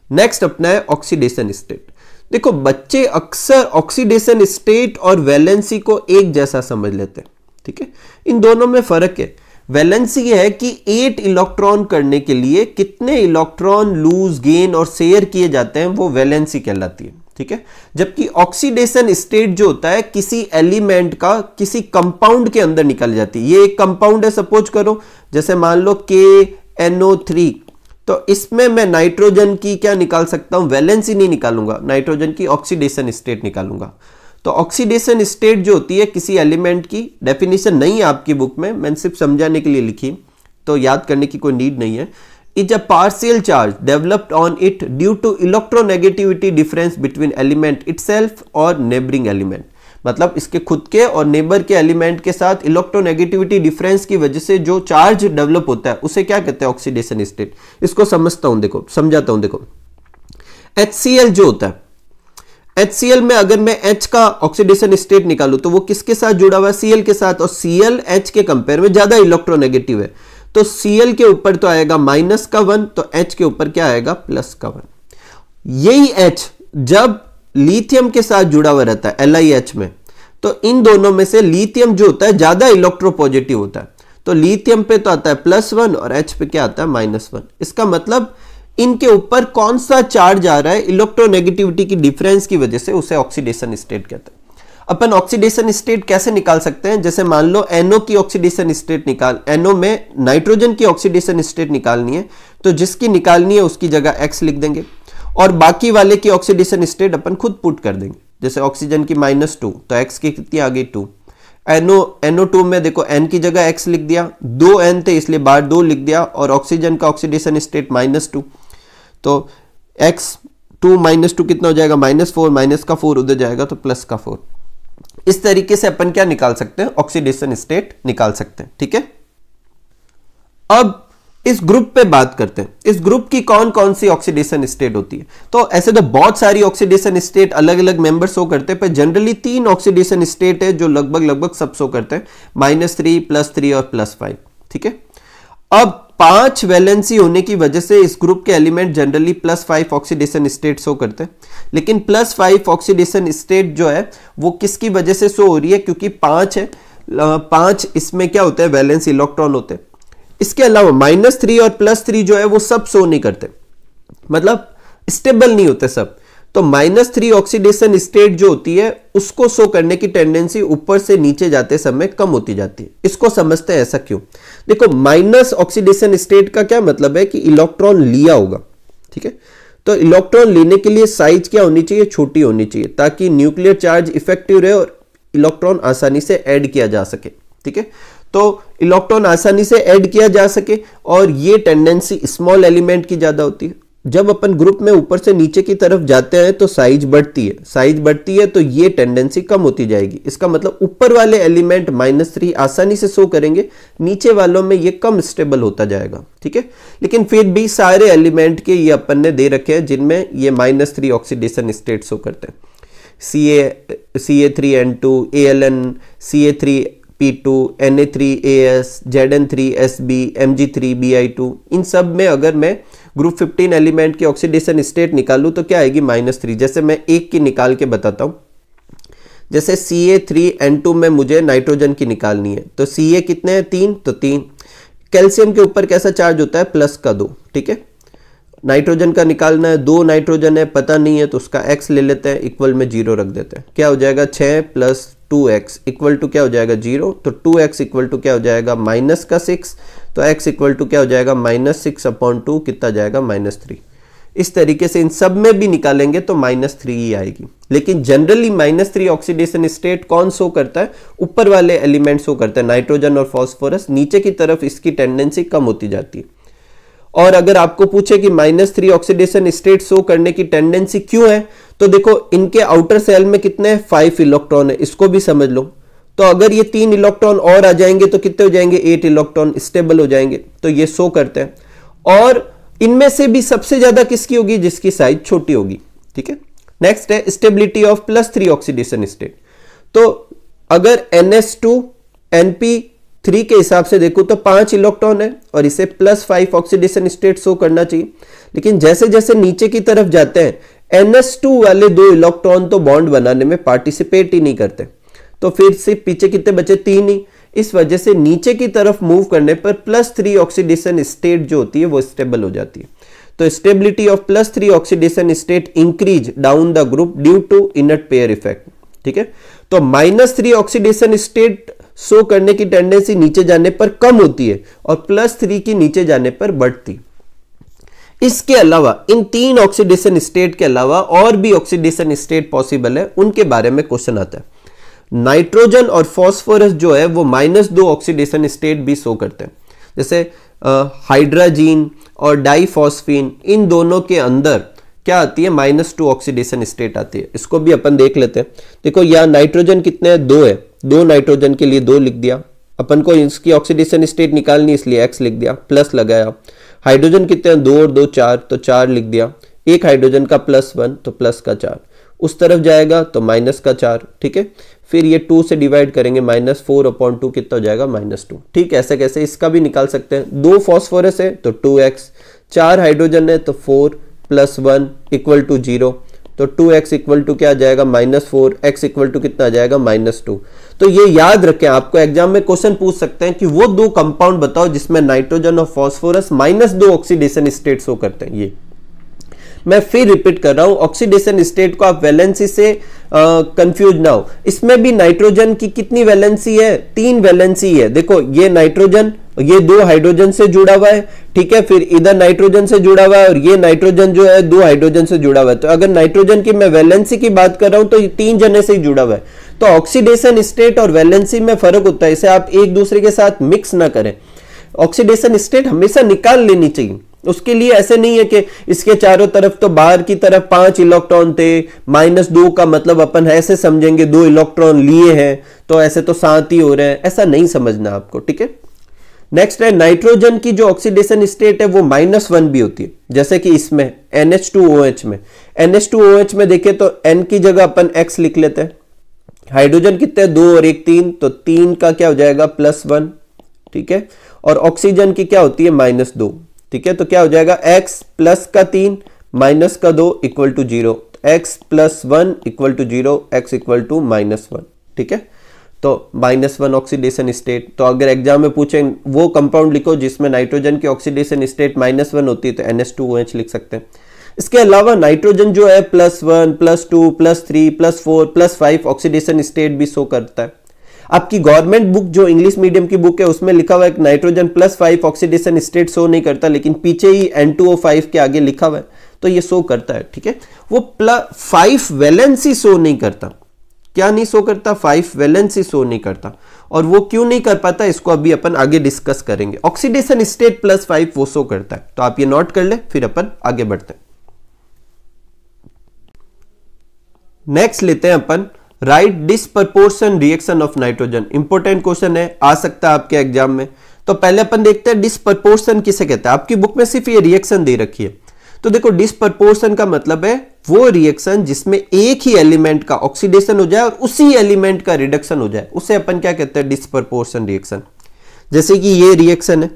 नेक्स्ट अपना है ऑक्सीडेशन स्टेट। देखो बच्चे अक्सर ऑक्सीडेशन स्टेट और वैलेंसी को एक जैसा समझ लेते हैं, ठीक है। इन दोनों में फर्क है। वैलेंसी है कि 8 इलेक्ट्रॉन करने के लिए कितने इलेक्ट्रॉन लूज, गेन और शेयर किए जाते हैं, वो वैलेंसी कहलाती है, ठीक है। जबकि ऑक्सीडेशन स्टेट जो होता है किसी एलिमेंट का किसी कंपाउंड के अंदर निकल जाती है। ये एक कंपाउंड है, सपोज करो जैसे मान लो KNO3, तो इसमें मैं नाइट्रोजन की क्या निकाल सकता हूं, वैलेंसी नहीं निकालूंगा, नाइट्रोजन की ऑक्सीडेशन स्टेट निकालूंगा। तो ऑक्सीडेशन स्टेट जो होती है किसी एलिमेंट की, डेफिनेशन नहीं है आपकी बुक में, मैंने सिर्फ समझाने के लिए लिखी, तो याद करने की कोई नीड नहीं है। Is a partial charge developed on it due to electronegativity difference between element itself और नेबरिंग एलिमेंट। मतलब इसके खुद के और नेबर के एलिमेंट के साथ इलेक्ट्रोनेगेटिविटी डिफरेंस की वजह से जो चार्ज डेवलप होता है उसे क्या कहते हैं, ऑक्सीडेशन स्टेट। इसको समझता हूं, देखो समझाता हूं। देखो HCl जो होता है, HCl में अगर मैं H का ऑक्सीडेशन स्टेट निकालूं तो वो किसके साथ जुड़ा हुआ है, Cl के साथ, और Cl H के कंपेयर में ज्यादा इलेक्ट्रोनेगेटिव है, तो Cl के ऊपर तो आएगा -1, तो H के ऊपर क्या आएगा, +1। यही H जब लिथियम के साथ जुड़ा हुआ रहता है LiH में, तो इन दोनों में से लिथियम जो होता है ज्यादा इलेक्ट्रोपॉजिटिव होता है, तो लिथियम पे तो आता है +1 और H पे क्या आता है -1। इसका मतलब इनके ऊपर कौन सा चार्ज आ रहा है इलेक्ट्रोनेगेटिविटी की डिफरेंस की वजह से, उसे ऑक्सीडेशन स्टेट कहते हैं। अपन ऑक्सीडेशन स्टेट कैसे निकाल सकते हैं, जैसे मान लो NO की ऑक्सीडेशन स्टेट NO में नाइट्रोजन की ऑक्सीडेशन स्टेट निकालनी है, तो जिसकी निकालनी है उसकी जगह X लिख देंगे और बाकी वाले की ऑक्सीडेशन स्टेट अपन खुद पुट कर देंगे। जैसे ऑक्सीजन की -2 तो X की कितनी आ गई 2। NO2 में देखो N की जगह X लिख दिया, 2 N थे इसलिए बाहर 2 लिख दिया और ऑक्सीजन का ऑक्सीडेशन स्टेट -2, तो X2 -2 कितना हो जाएगा -4, माइनस का 4 उधर जाएगा तो प्लस का 4। इस तरीके से अपन क्या निकाल सकते हैं, ऑक्सीडेशन स्टेट निकाल सकते हैं। ठीक है, अब इस ग्रुप पे बात करते हैं, इस ग्रुप की कौन कौन सी ऑक्सीडेशन स्टेट होती है। तो ऐसे तो बहुत सारी ऑक्सीडेशन स्टेट अलग अलग मेंबर शो करते हैं, पर जनरली 3 ऑक्सीडेशन स्टेट है जो लगभग सब शो करते हैं, -3, +3 और +5। ठीक है, अब 5 वैलेंसी होने की वजह से इस ग्रुप के element generally +5 oxidation state show करते हैं, लेकिन +5 ऑक्सीडेशन स्टेट जो है वो किसकी वजह से शो हो रही है, क्योंकि 5 है, 5 इसमें क्या होता है वैलेंस इलेक्ट्रॉन होते हैं। इसके अलावा -3 और +3 जो है वो सब शो नहीं करते, मतलब स्टेबल नहीं होते सब, तो -3 ऑक्सीडेशन स्टेट जो होती है उसको शो करने की टेंडेंसी ऊपर से नीचे जाते समय कम होती जाती है। इसको समझते हैं ऐसा क्यों। देखो माइनस ऑक्सीडेशन स्टेट का क्या मतलब है कि इलेक्ट्रॉन लिया होगा। ठीक है, तो इलेक्ट्रॉन लेने के लिए साइज क्या होनी चाहिए, छोटी होनी चाहिए, ताकि न्यूक्लियर चार्ज इफेक्टिव रहे और इलेक्ट्रॉन आसानी से ऐड किया जा सके। ठीक है, तो इलेक्ट्रॉन आसानी से ऐड किया जा सके और ये टेंडेंसी स्मॉल एलिमेंट की ज्यादा होती है। जब अपन ग्रुप में ऊपर से नीचे की तरफ जाते हैं तो साइज बढ़ती है, साइज बढ़ती है तो ये टेंडेंसी कम होती जाएगी। इसका मतलब ऊपर वाले एलिमेंट -3 आसानी से शो करेंगे, नीचे वालों में ये कम स्टेबल होता जाएगा। ठीक है, लेकिन फिर भी सारे एलिमेंट के ये अपन ने दे रखे हैं जिनमें ये -3 ऑक्सीडेशन स्टेट शो करते हैं। Ca3N2, Aln, Ca3P2, Na3As, Zn3Sb, Mg3Bi2, इन सब में अगर मैं ग्रुप 15 एलिमेंट की ऑक्सीडेशन स्टेट निकालूं तो क्या आएगी -3। जैसे मैं एक की निकाल के बताता हूं, जैसे Ca3N2 में मुझे नाइट्रोजन की निकालनी है, तो Ca कितने हैं 3, तो 3। कैल्शियम के ऊपर कैसा चार्ज होता है +2। ठीक है, नाइट्रोजन का निकालना है, 2 नाइट्रोजन है, पता नहीं है तो उसका x ले लेते हैं, इक्वल में 0 रख देते हैं। क्या हो जाएगा 6 + 2x इक्वल टू क्या हो जाएगा 0, तो 2x इक्वल टू क्या हो जाएगा -6, तो x इक्वल टू क्या हो जाएगा -6/2, कितना जाएगा -3। इस तरीके से इन सब में भी निकालेंगे तो -3 ही आएगी। लेकिन जनरली -3 ऑक्सीडेशन स्टेट कौन शो करता है, ऊपर वाले एलिमेंट शो करता है, नाइट्रोजन और फॉस्फोरस। नीचे की तरफ इसकी टेंडेंसी कम होती जाती है। और अगर आपको पूछे कि -3 ऑक्सीडेशन स्टेट शो करने की टेंडेंसी क्यों है, तो देखो इनके आउटर सेल में कितने 5 इलेक्ट्रॉन है, इसको भी समझ लो। तो अगर ये 3 इलेक्ट्रॉन और आ जाएंगे तो कितने हो जाएंगे 8 इलेक्ट्रॉन स्टेबल हो जाएंगे, तो ये शो करते हैं। और इनमें से भी सबसे ज्यादा किसकी होगी, जिसकी साइज छोटी होगी। ठीक है, नेक्स्ट है स्टेबिलिटी ऑफ +3 ऑक्सीडेशन स्टेट। तो अगर NH2 NP3 के हिसाब से देखो तो 5 इलेक्ट्रॉन है और इसे +5 ऑक्सीडेशन स्टेट शो करना चाहिए, लेकिन जैसे जैसे नीचे की तरफ जाते हैं NH2 वाले 2 इलेक्ट्रॉन तो बॉन्ड बनाने में पार्टिसिपेट ही नहीं करते, तो फिर से पीछे कितने बचे 3 ही। इस वजह से नीचे की तरफ मूव करने पर +3 ऑक्सीडेशन स्टेट जो होती है वो स्टेबल हो जाती है। तो stability of +3 oxidation state increase down the group due to inert pair effect. ठीक है, तो -3 ऑक्सीडेशन स्टेट शो करने की टेंडेंसी नीचे जाने पर कम होती है और +3 की नीचे जाने पर बढ़ती। इसके अलावा इन 3 ऑक्सीडेशन स्टेट के अलावा और भी ऑक्सीडेशन स्टेट पॉसिबल है, उनके बारे में क्वेश्चन आता है। नाइट्रोजन और फास्फोरस जो है वो -2 ऑक्सीडेशन स्टेट भी शो करते हैं, जैसे हाइड्राजीन और डाइफॉस्फीन, इन दोनों के अंदर क्या आती है -2 ऑक्सीडेशन स्टेट आती है। इसको भी अपन देख लेते हैं। देखो यहाँ नाइट्रोजन कितने हैं 2 है, 2 नाइट्रोजन के लिए 2 लिख दिया। अपन को इसकी ऑक्सीडेशन स्टेट निकालनी इसलिए x लिख दिया, प्लस लगाया। हाइड्रोजन कितने हैं 2 और 2 4, तो 4 लिख दिया। एक हाइड्रोजन का +1 तो प्लस का 4, उस तरफ जाएगा तो माइनस का 4। ठीक है, फिर ये 2 से डिवाइड करेंगे, -4/2 कितना हो जाएगा -2। ठीक है, ऐसे कैसे इसका भी निकाल सकते हैं। 2 फॉस्फोरस है तो 2x, 4 हाइड्रोजन है तो 4 + 1 = 0, तो 2x इक्वल टू क्या आ जाएगा -4, x इक्वल टू कितना आ जाएगा -2। तो ये याद रखें, आपको एग्जाम में क्वेश्चन पूछ सकते हैं कि वो दो कंपाउंड बताओ जिसमें नाइट्रोजन और फास्फोरस -2 ऑक्सीडेशन स्टेट शो करते हैं। ये मैं फिर रिपीट कर रहा हूं, ऑक्सीडेशन स्टेट को आप वैलेंसी से कंफ्यूज ना हो। इसमें भी नाइट्रोजन की कितनी वैलेंसी है? 3 वैलेंसी है। देखो ये नाइट्रोजन, ये 2 हाइड्रोजन से जुड़ा हुआ है, ठीक है, फिर इधर नाइट्रोजन से जुड़ा हुआ है और ये नाइट्रोजन जो है 2 हाइड्रोजन से जुड़ा हुआ है। तो अगर नाइट्रोजन की मैं वैलेंसी की बात कर रहा हूं तो ये 3 जने से ही जुड़ा हुआ है। तो ऑक्सीडेशन स्टेट और वैलेंसी में फर्क होता है, इसे आप एक दूसरे के साथ मिक्स ना करें। ऑक्सीडेशन स्टेट हमेशा निकाल लेनी चाहिए। उसके लिए ऐसे नहीं है कि इसके चारों तरफ तो बाहर की तरफ 5 इलेक्ट्रॉन थे, -2 का मतलब अपन ऐसे समझेंगे 2 इलेक्ट्रॉन लिए हैं तो ऐसे तो 7 ही हो रहे हैं, ऐसा नहीं समझना आपको, ठीक है। नेक्स्ट है नाइट्रोजन की जो ऑक्सीडेशन स्टेट है वो -1 भी होती है, जैसे कि इसमें NH2OH में। NH2OH में देखें तो N की जगह अपन X लिख लेते हैं। हाइड्रोजन कितने हैं? 2 और 1 3, तो 3 का क्या हो जाएगा +1, ठीक है। और ऑक्सीजन की क्या होती है? -2, ठीक है। तो क्या हो जाएगा? x प्लस का 3 माइनस का 2 equal to 0, x plus 1 equal to 0, x equal to -1, ठीक है। तो -1 ऑक्सीडेशन स्टेट। तो अगर एग्जाम में पूछें वो कंपाउंड लिखो जिसमें नाइट्रोजन की ऑक्सीडेशन स्टेट -1 होती है तो NH2OH लिख सकते हैं। इसके अलावा नाइट्रोजन जो है +1, +2, +3, +4, +5 ऑक्सीडेशन स्टेट भी शो करता है। आपकी गवर्नमेंट बुक जो इंग्लिश मीडियम की बुक है उसमें लिखा हुआ है नाइट्रोजन +5 ऑक्सीडेशन स्टेट शो नहीं करता, लेकिन पीछे ही N2O5 के आगे लिखा हुआ है तो ये शो करता है, ठीक है। वो +5 वैलेंसी शो नहीं करता। क्या नहीं शो करता? 5 वैलेंसी शो नहीं करता। और वो क्यों नहीं कर पाता इसको अभी अपन आगे डिस्कस करेंगे। ऑक्सीडेशन स्टेट +5 वो शो करता है, तो आप ये नोट कर ले, फिर अपन आगे बढ़ते हैं। नेक्स्ट लेते हैं अपन write disproportion reaction of nitrogen. Important question है, आ सकता है आपके एग्जाम में। तो पहले अपन देखते हैं डिसप्रपोर्शन किसे कहता है। आपकी बुक में सिर्फ ये रिएक्शन दे रखी है। तो देखो डिसप्रपोर्शन का मतलब है वो रिएक्शन जिसमें एक ही एलिमेंट का ऑक्सीडेशन हो जाए और उसी एलिमेंट का रिडक्शन हो जाए, उसे अपन क्या कहते हैं? Disproportion reaction. जैसे कि ये रिएक्शन है,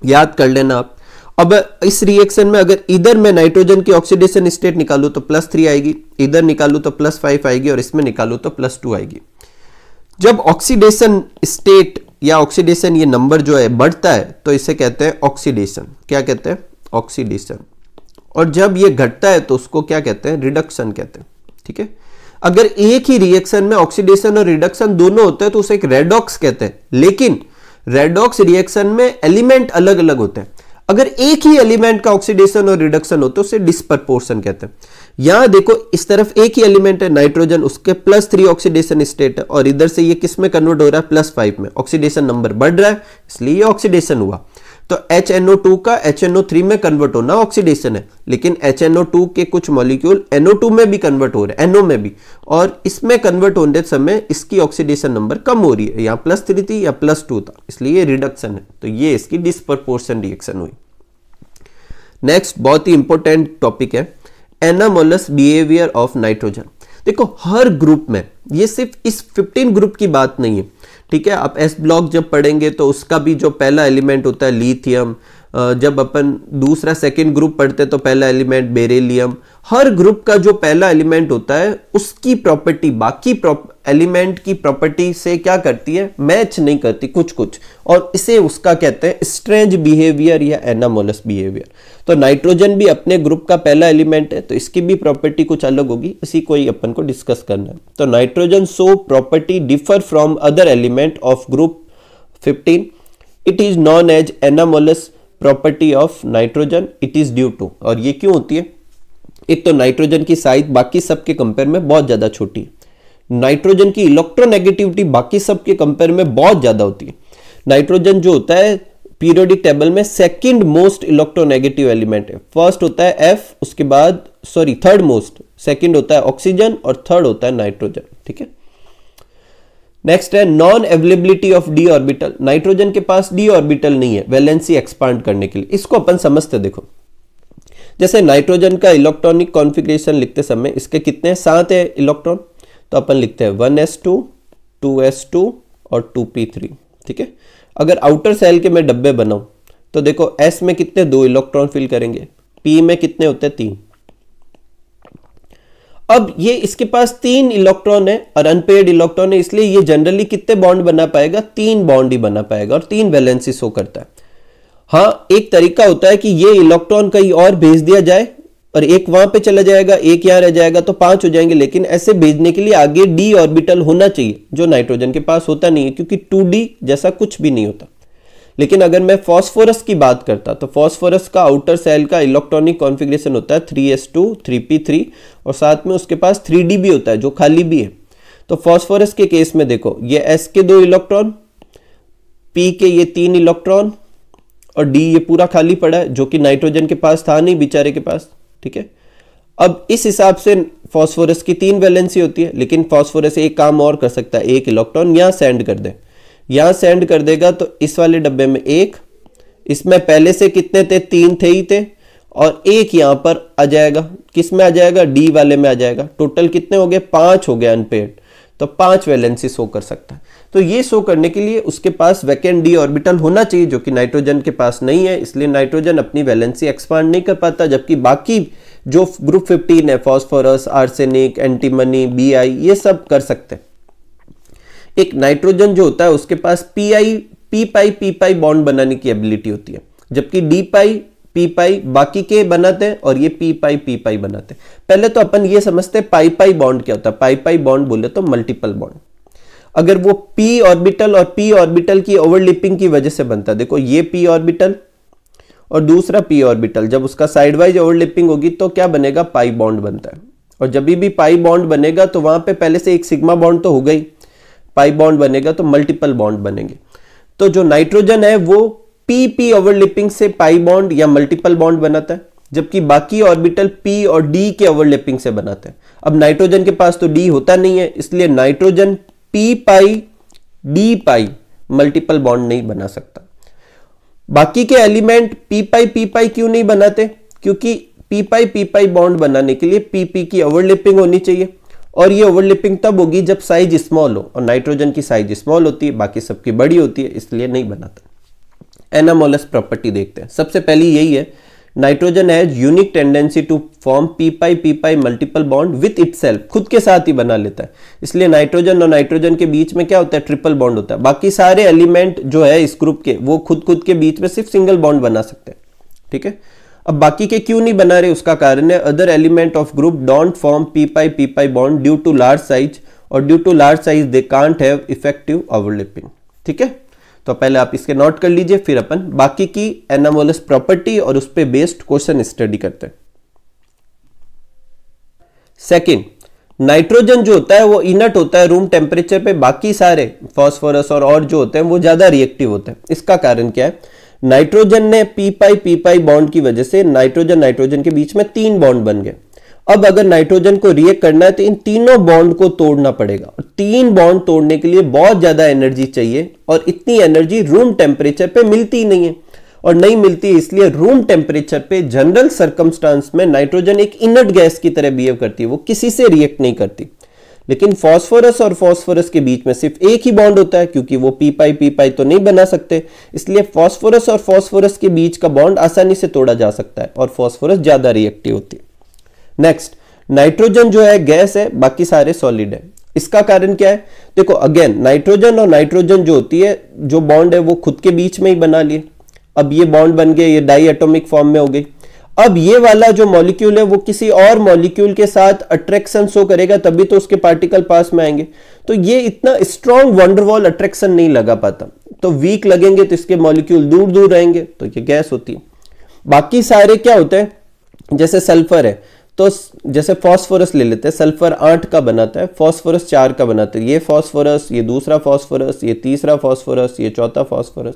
याद कर लेना आप। अब इस रिएक्शन में अगर इधर मैं नाइट्रोजन की ऑक्सीडेशन स्टेट निकालूं तो +3 आएगी, इधर निकालूं तो +5 आएगी और इसमें निकालूं तो +2 आएगी। जब ऑक्सीडेशन स्टेट या ऑक्सीडेशन ये नंबर जो है बढ़ता है तो इसे कहते हैं ऑक्सीडेशन। क्या कहते हैं? ऑक्सीडेशन। और जब ये घटता है तो उसको क्या कहते हैं? रिडक्शन कहते हैं, ठीक है। अगर एक ही रिएक्शन में ऑक्सीडेशन और रिडक्शन दोनों होते हैं तो उसे एक रेडॉक्स कहते हैं, लेकिन रेडॉक्स रिएक्शन में एलिमेंट अलग अलग होते हैं। अगर एक ही एलिमेंट का ऑक्सीडेशन और रिडक्शन होता है उसे डिसप्रपोर्शन कहते हैं। यहां देखो इस तरफ एक ही एलिमेंट है नाइट्रोजन, उसके +3 ऑक्सीडेशन स्टेट है और इधर से ये किस में कन्वर्ट हो रहा है? +5 में। ऑक्सीडेशन नंबर बढ़ रहा है इसलिए ये ऑक्सीडेशन हुआ। तो HNO2 का HNO3 में कन्वर्ट होना ऑक्सीडेशन है, लेकिन HNO2 के कुछ मॉलिक्यूल NO2 में भी कन्वर्ट हो रहे हैं, NO में भी, और इसमें कन्वर्ट होने समय इसकी ऑक्सीडेशन नंबर कम हो रही है। यहाँ +3 थी या +2 था, इसलिए रिडक्शन है। तो ये इसकी डिसप्रपोर्शन रिएक्शन हुई। नेक्स्ट बहुत ही इंपॉर्टेंट टॉपिक है एनामोलस बिहेवियर ऑफ नाइट्रोजन। देखो हर ग्रुप में, ये सिर्फ इस 15 ग्रुप की बात नहीं है, ठीक है। आप S ब्लॉक जब पढ़ेंगे तो उसका भी जो पहला एलिमेंट होता है लिथियम, जब अपन दूसरा सेकंड ग्रुप पढ़ते हैं तो पहला एलिमेंट बेरिलियम। हर ग्रुप का जो पहला एलिमेंट होता है उसकी प्रॉपर्टी बाकी एलिमेंट की प्रॉपर्टी से क्या करती है? मैच नहीं करती कुछ कुछ, और इसे उसका कहते हैं स्ट्रेंज बिहेवियर या एनामोलस बिहेवियर। तो नाइट्रोजन भी अपने ग्रुप का पहला एलिमेंट है तो इसकी भी प्रॉपर्टी कुछ अलग होगी, इसी को ही अपन को डिस्कस करना है। तो nitrogen show property differ from other element of group 15। It is known as anomalous property of nitrogen. It is due to, और ये क्यों होती है? एक तो नाइट्रोजन की साइज बाकी सब के कंपेयर में बहुत ज्यादा छोटी है। नाइट्रोजन की इलेक्ट्रोनेगेटिविटी बाकी सब के कंपेयर में बहुत ज्यादा होती है। नाइट्रोजन जो होता है पीरियोडिक टेबल में सेकंड मोस्ट इलेक्ट्रोनेगेटिव एलिमेंट है। फर्स्ट होता है F, उसके बाद थर्ड मोस्ट, सेकंड होता है ऑक्सीजन और थर्ड होता है नाइट्रोजन, ठीक है। नेक्स्ट है non availability of D orbital. Nitrogen के पास डी ऑर्बिटल नहीं है वैलेंसी एक्सपांड करने के लिए। इसको अपन समझते, देखो जैसे नाइट्रोजन का इलेक्ट्रॉनिक कॉन्फ़िगरेशन लिखते समय इसके कितने 7 है इलेक्ट्रॉन, तो अपन लिखते हैं 1s2 2s2 और 2p3, ठीक है। अगर आउटर सेल के मैं डब्बे बनाऊं तो देखो S में कितने 2 इलेक्ट्रॉन फिल करेंगे, P में कितने होते हैं 3। अब ये इसके पास 3 इलेक्ट्रॉन है और अनपेयर्ड इलेक्ट्रॉन है, इसलिए ये जनरली कितने बॉन्ड बना पाएगा, 3 बॉन्ड ही बना पाएगा और 3 वैलेंसी शो करता है। हाँ, एक तरीका होता है कि ये इलेक्ट्रॉन कहीं और भेज दिया जाए और एक वहां पे चला जाएगा, एक यहां रह जाएगा, तो 5 हो जाएंगे। लेकिन ऐसे भेजने के लिए आगे d ऑर्बिटल होना चाहिए, जो नाइट्रोजन के पास होता नहीं है, क्योंकि 2d जैसा कुछ भी नहीं होता। लेकिन अगर मैं फास्फोरस की बात करता तो फास्फोरस का आउटर सेल का इलेक्ट्रॉनिक कॉन्फ़िगरेशन होता है 3s2 3p3 और साथ में उसके पास 3d भी होता है जो खाली भी है। तो फास्फोरस के केस में देखो, ये s के 2 इलेक्ट्रॉन, p के ये 3 इलेक्ट्रॉन और d ये पूरा खाली पड़ा है, जो कि नाइट्रोजन के पास था नहीं बेचारे के पास। ठीक है, अब इस हिसाब से फास्फोरस की 3 वैलेंसी होती है, लेकिन फास्फोरस एक काम और कर सकता है, एक इलेक्ट्रॉन यहां सेंड कर दे। यहां सेंड कर देगा तो इस वाले डब्बे में 1, इसमें पहले से कितने थे, 3 थे ही थे, और 1 यहां पर आ जाएगा, किस में आ जाएगा, डी वाले में आ जाएगा। टोटल कितने हो गए, 5 हो गए अनपेयर्ड, तो 5 वैलेंसी शो कर सकता है। तो ये शो करने के लिए उसके पास वैकेंट डी ऑर्बिटल होना चाहिए, जो कि नाइट्रोजन के पास नहीं है, इसलिए नाइट्रोजन अपनी वैलेंसी एक्सपांड नहीं कर पाता। जबकि बाकी जो ग्रुप 15 है, फास्फोरस, आर्सेनिक, एंटीमनी, Bi, ये सब कर सकते हैं। एक नाइट्रोजन जो होता है उसके पास p पाई बॉन्ड बनाने की एबिलिटी होती है, जबकि d पाई p पाई बाकी के बनाते हैं और ये p पाई बनाते हैं। पहले तो अपन ये समझते हैं पाई बॉन्ड क्या होता है। पाई बॉन्ड बोले तो मल्टीपल बॉन्ड। अगर वो p ऑर्बिटल और p ऑर्बिटल की ओवरलैपिंग की वजह से बनता है, देखो ये p ऑर्बिटल और दूसरा p ऑर्बिटल, जब उसका साइडवाइज ओवरलैपिंग होगी तो क्या बनेगा, पाई बॉन्ड बनता है। और जब भी पाई बॉन्ड बनेगा तो वहां पे पहले से एक सिग्मा बॉन्ड तो हो गई, पाई बॉन्ड बनेगा तो मल्टीपल बॉन्ड बनेंगे। तो जो नाइट्रोजन है वो p ओवरलैपिंग से पाई बॉन्ड या मल्टीपल बॉन्ड बनाता है, जबकि बाकी ऑर्बिटल p और d के ओवरलैपिंग से बनाते हैं। अब नाइट्रोजन के पास तो d होता नहीं है, इसलिए नाइट्रोजन p पाई d पाई मल्टीपल बॉन्ड नहीं बना सकता। बाकी के एलिमेंट p पाई क्यों नहीं बनाते, क्योंकि p पाई बॉन्ड बनाने के लिए p की ओवरलैपिंग होनी चाहिए, और ये ओवरलैपिंग तब होगी जब साइज स्मॉल हो, और नाइट्रोजन की साइज स्मॉल होती है, बाकी सबकी बड़ी होती है, इसलिए नहीं बनाता। एनामोलस प्रॉपर्टी देखते हैं। सबसे पहली यही है, nitrogen has unique tendency to form p pi multiple bond with itself, खुद के साथ ही बना लेता है। इसलिए नाइट्रोजन और नाइट्रोजन के बीच में क्या होता है, ट्रिपल बॉन्ड होता है। बाकी सारे एलिमेंट जो है इस ग्रुप के वो खुद के बीच में सिर्फ सिंगल बॉन्ड बना सकते हैं। ठीक है, अब बाकी के क्यों नहीं बना रहे, उसका कारण है other element of group don't form p pi bond due to large size, और due to large size they can't have effective overlapping. ठीक है, तो पहले आप इसके नोट कर लीजिए, फिर अपन बाकी की एनामोलस प्रॉपर्टी और उस पे बेस्ड क्वेश्चन स्टडी करते हैं। सेकंड, नाइट्रोजन जो होता है वो इनर्ट होता है रूम टेम्परेचर पे, बाकी सारे फास्फोरस और जो होते हैं वो ज्यादा रिएक्टिव होते हैं। इसका कारण क्या है, नाइट्रोजन ने p पाई बॉन्ड की वजह से नाइट्रोजन के बीच में 3 बॉन्ड बन गए। अब अगर नाइट्रोजन को रिएक्ट करना है तो इन तीनों बॉन्ड को तोड़ना पड़ेगा, और 3 बॉन्ड तोड़ने के लिए बहुत ज्यादा एनर्जी चाहिए, और इतनी एनर्जी रूम टेम्परेचर पे मिलती ही नहीं है, और नहीं मिलती इसलिए रूम टेम्परेचर पे जनरल सर्कमस्टांस में नाइट्रोजन एक इनर्ट गैस की तरह बिहेव करती है, वो किसी से रिएक्ट नहीं करती। लेकिन फास्फोरस और फास्फोरस के बीच में सिर्फ एक ही बॉन्ड होता है, क्योंकि वो p पाई तो नहीं बना सकते, इसलिए फास्फोरस और फास्फोरस के बीच का बॉन्ड आसानी से तोड़ा जा सकता है, और फास्फोरस ज्यादा रिएक्टिव होती है। नेक्स्ट, नाइट्रोजन जो है गैस है, बाकी सारे सॉलिड है। इसका कारण क्या है, देखो अगेन नाइट्रोजन और नाइट्रोजन जो होती है, जो बॉन्ड है वो खुद के बीच में ही बना लिए। अब ये बॉन्ड बन गए, ये डाई एटॉमिक फॉर्म में हो गई। अब ये वाला जो मॉलिक्यूल है वो किसी और मॉलिक्यूल के साथ अट्रैक्शन शो करेगा, तभी तो उसके पार्टिकल पास में आएंगे। तो ये इतना स्ट्रॉन्ग वंडरवॉल अट्रैक्शन नहीं लगा पाता, तो वीक लगेंगे तो इसके मॉलिक्यूल दूर दूर रहेंगे, तो ये गैस होती है। बाकी सारे क्या होते हैं, जैसे सल्फर है, तो जैसे फास्फोरस ले लेते हैं, सल्फर 8 का बनाता है, फास्फोरस 4 का बनाता है। ये फास्फोरस, ये दूसरा फास्फोरस, ये तीसरा फास्फोरस, ये चौथा फास्फोरस,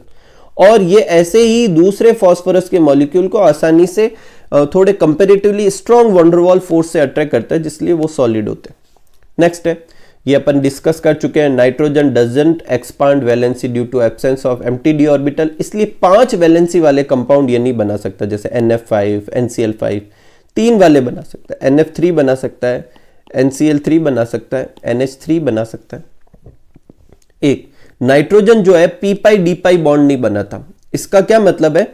और ये ऐसे ही दूसरे फास्फोरस के मॉलिक्यूल को आसानी से थोड़े कंपैरेटिवली स्ट्रॉन्ग वंडरवॉल फोर्स से अट्रैक्ट करता है, जिसलिए वो सॉलिड होते हैं। नेक्स्ट है, ये अपन डिस्कस कर चुके हैं, nitrogen doesn't expand valency due to absence of empty d orbital, इसलिए 5 वैलेंसी वाले कंपाउंड ये नहीं बना सकता, जैसे NF5, NCl5, 3 वाले बना सकता है, NF3 बना सकता है, NCl3 बना सकता है, NH3 बना सकता है। एक नाइट्रोजन जो है p पाई बॉन्ड नहीं बनाता। इसका क्या मतलब है,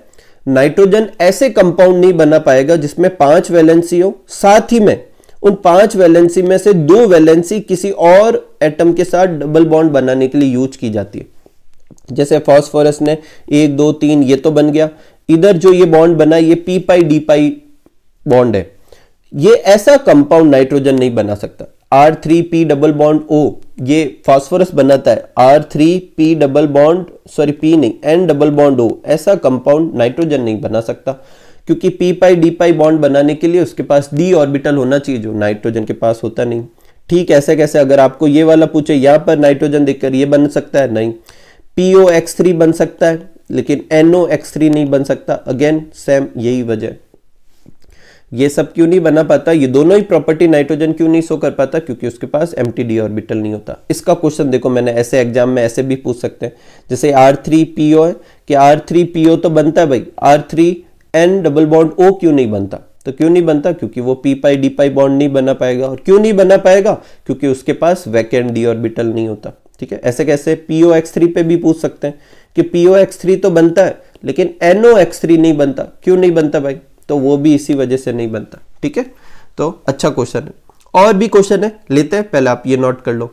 नाइट्रोजन ऐसे कंपाउंड नहीं बना पाएगा जिसमें 5 वैलेंसी हो, साथ ही में उन 5 वैलेंसी में से 2 वैलेंसी किसी और एटम के साथ डबल बॉन्ड बनाने के लिए यूज की जाती है। जैसे फास्फोरस ने 1 2 3 ये तो बन गया, इधर जो ये बॉन्ड बना ये p पाई d पाई बॉन्ड है, ये ऐसा कंपाउंड नाइट्रोजन नहीं बना सकता। R3p डबल बॉन्ड O ये फास्फोरस बनाता है, R3p double bond sorry p नहीं N डबल बॉन्ड O, ऐसा कंपाउंड नाइट्रोजन नहीं बना सकता, क्योंकि p पाई d पाई बॉन्ड बनाने के लिए उसके पास d ऑर्बिटल होना चाहिए जो नाइट्रोजन के पास होता नहीं। ठीक ऐसे कैसे अगर आपको ये वाला पूछे यहां पर नाइट्रोजन देखकर ये बन सकता है, नहीं। POX3 बन सकता है लेकिन NOX3 नहीं बन सकता, अगेन सेम यही वजह। ये सब क्यों नहीं बना पाता, ये दोनों ही प्रॉपर्टी नाइट्रोजन क्यों नहीं शो कर पाता, क्योंकि उसके पास एम्प्टी d ऑर्बिटल नहीं होता। इसका क्वेश्चन देखो मैंने ऐसे एग्जाम में ऐसे भी पूछ सकते हैं, जैसे R3PO है कि R3PO तो बनता है भाई, R3N डबल बॉन्ड O क्यों नहीं बनता, तो क्यों नहीं बनता, क्योंकि वो p पाई d पाई बॉन्ड नहीं बना पाएगा। और क्यों नहीं बना पाएगा, क्योंकि उसके पास वैकेंट d ऑर्बिटल नहीं होता। ठीक है, ऐसे कैसे POX3 पे भी पूछ सकते हैं कि POX3 तो बनता है लेकिन NOX3 नहीं बनता, क्यों नहीं बनता भाई, तो वो भी इसी वजह से नहीं बनता। ठीक है, तो अच्छा क्वेश्चन है। और भी क्वेश्चन है, लेते हैं, पहले आप ये नोट कर लो।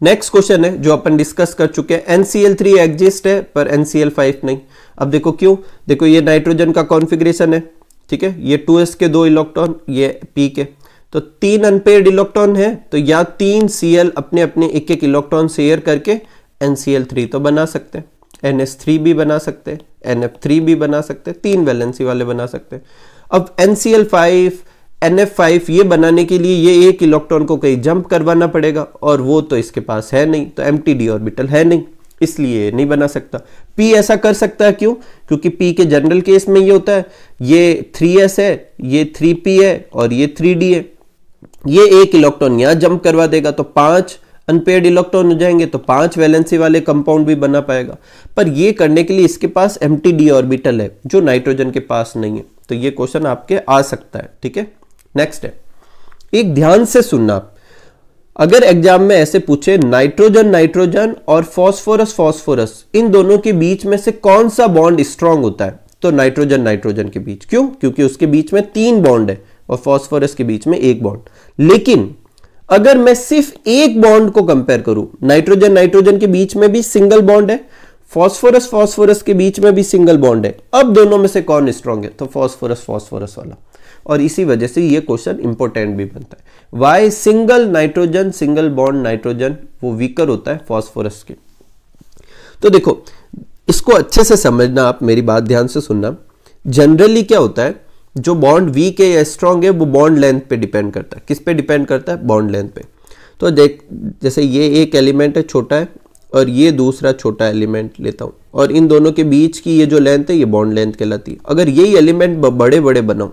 नेक्स्ट क्वेश्चन है जो अपन डिस्कस कर चुके हैं, NCl3 एग्जिस्ट है पर NCl5 नहीं। अब देखो क्यों, देखो ये नाइट्रोजन का कॉन्फ़िगरेशन है, ठीक है, ये 2s के 2 इलेक्ट्रॉन, ये p के, तो 3 अनपेयर्ड इलेक्ट्रॉन है, तो या 3 Cl अपने अपने एक एक इलेक्ट्रॉन शेयर करके NCl3 तो बना सकते हैं, NS3 भी बना सकते हैं, NF3 भी बना सकते हैं, 3 वैलेंसी वाले बना सकते हैं। अब NCl5 NF5 ये बनाने के लिए ये एक इलेक्ट्रॉन को कहीं जंप करवाना पड़ेगा और वो तो इसके पास है नहीं, तो एम्प्टी d ऑर्बिटल है नहीं, इसलिए नहीं बना सकता। P ऐसा कर सकता है, क्यों, क्योंकि P के जनरल केस में ये होता है, ये 3s है, ये 3p है और ये 3d है, ये एक इलेक्ट्रॉन यहां जंप करवा देगा तो 5 अनपेयर्ड इलेक्ट्रॉन हो जाएंगे, तो 5 वैलेंसी वाले कंपाउंड भी बना पाएगा। पर ये करने के लिए इसके पास एम्प्टी d ऑर्बिटल है जो नाइट्रोजन के पास नहीं है, तो ये क्वेश्चन आपके आ सकता है। ठीक है, नेक्स्ट है, एक ध्यान से सुनना, अगर एग्जाम में ऐसे पूछे नाइट्रोजन नाइट्रोजन और फास्फोरस फास्फोरस, इन दोनों के बीच में से कौन सा बॉन्ड स्ट्रांग होता है, तो नाइट्रोजन नाइट्रोजन के बीच, क्यों, क्योंकि उसके बीच में 3 बॉन्ड है और फास्फोरस के बीच में 1 बॉन्ड। लेकिन अगर मैं सिर्फ एक बॉन्ड को कंपेयर करूं, नाइट्रोजन नाइट्रोजन के बीच में भी सिंगल बॉन्ड है, फास्फोरस फास्फोरस के बीच में भी सिंगल बॉन्ड है, अब दोनों में से कौन स्ट्रांग है, तो फास्फोरस फास्फोरस वाला। और इसी वजह से ये क्वेश्चन इंपॉर्टेंट भी बनता है, why single nitrogen single bond nitrogen वो वीकर होता है फास्फोरस के। तो देखो इसको अच्छे से समझना, आप मेरी बात ध्यान से सुनना। जनरली क्या होता है, जो बॉन्ड वीक है या स्ट्रांग है वो बॉन्ड लेंथ पे डिपेंड करता है। किस पे डिपेंड करता है, बॉन्ड लेंथ पे। तो देख, जैसे ये एक एलिमेंट है छोटा है और ये दूसरा छोटा एलिमेंट लेता हूं, और इन दोनों के बीच की ये जो लेंथ है ये बॉन्ड लेंथ कहलाती है। अगर यही एलिमेंट बड़े बड़े बनाऊं,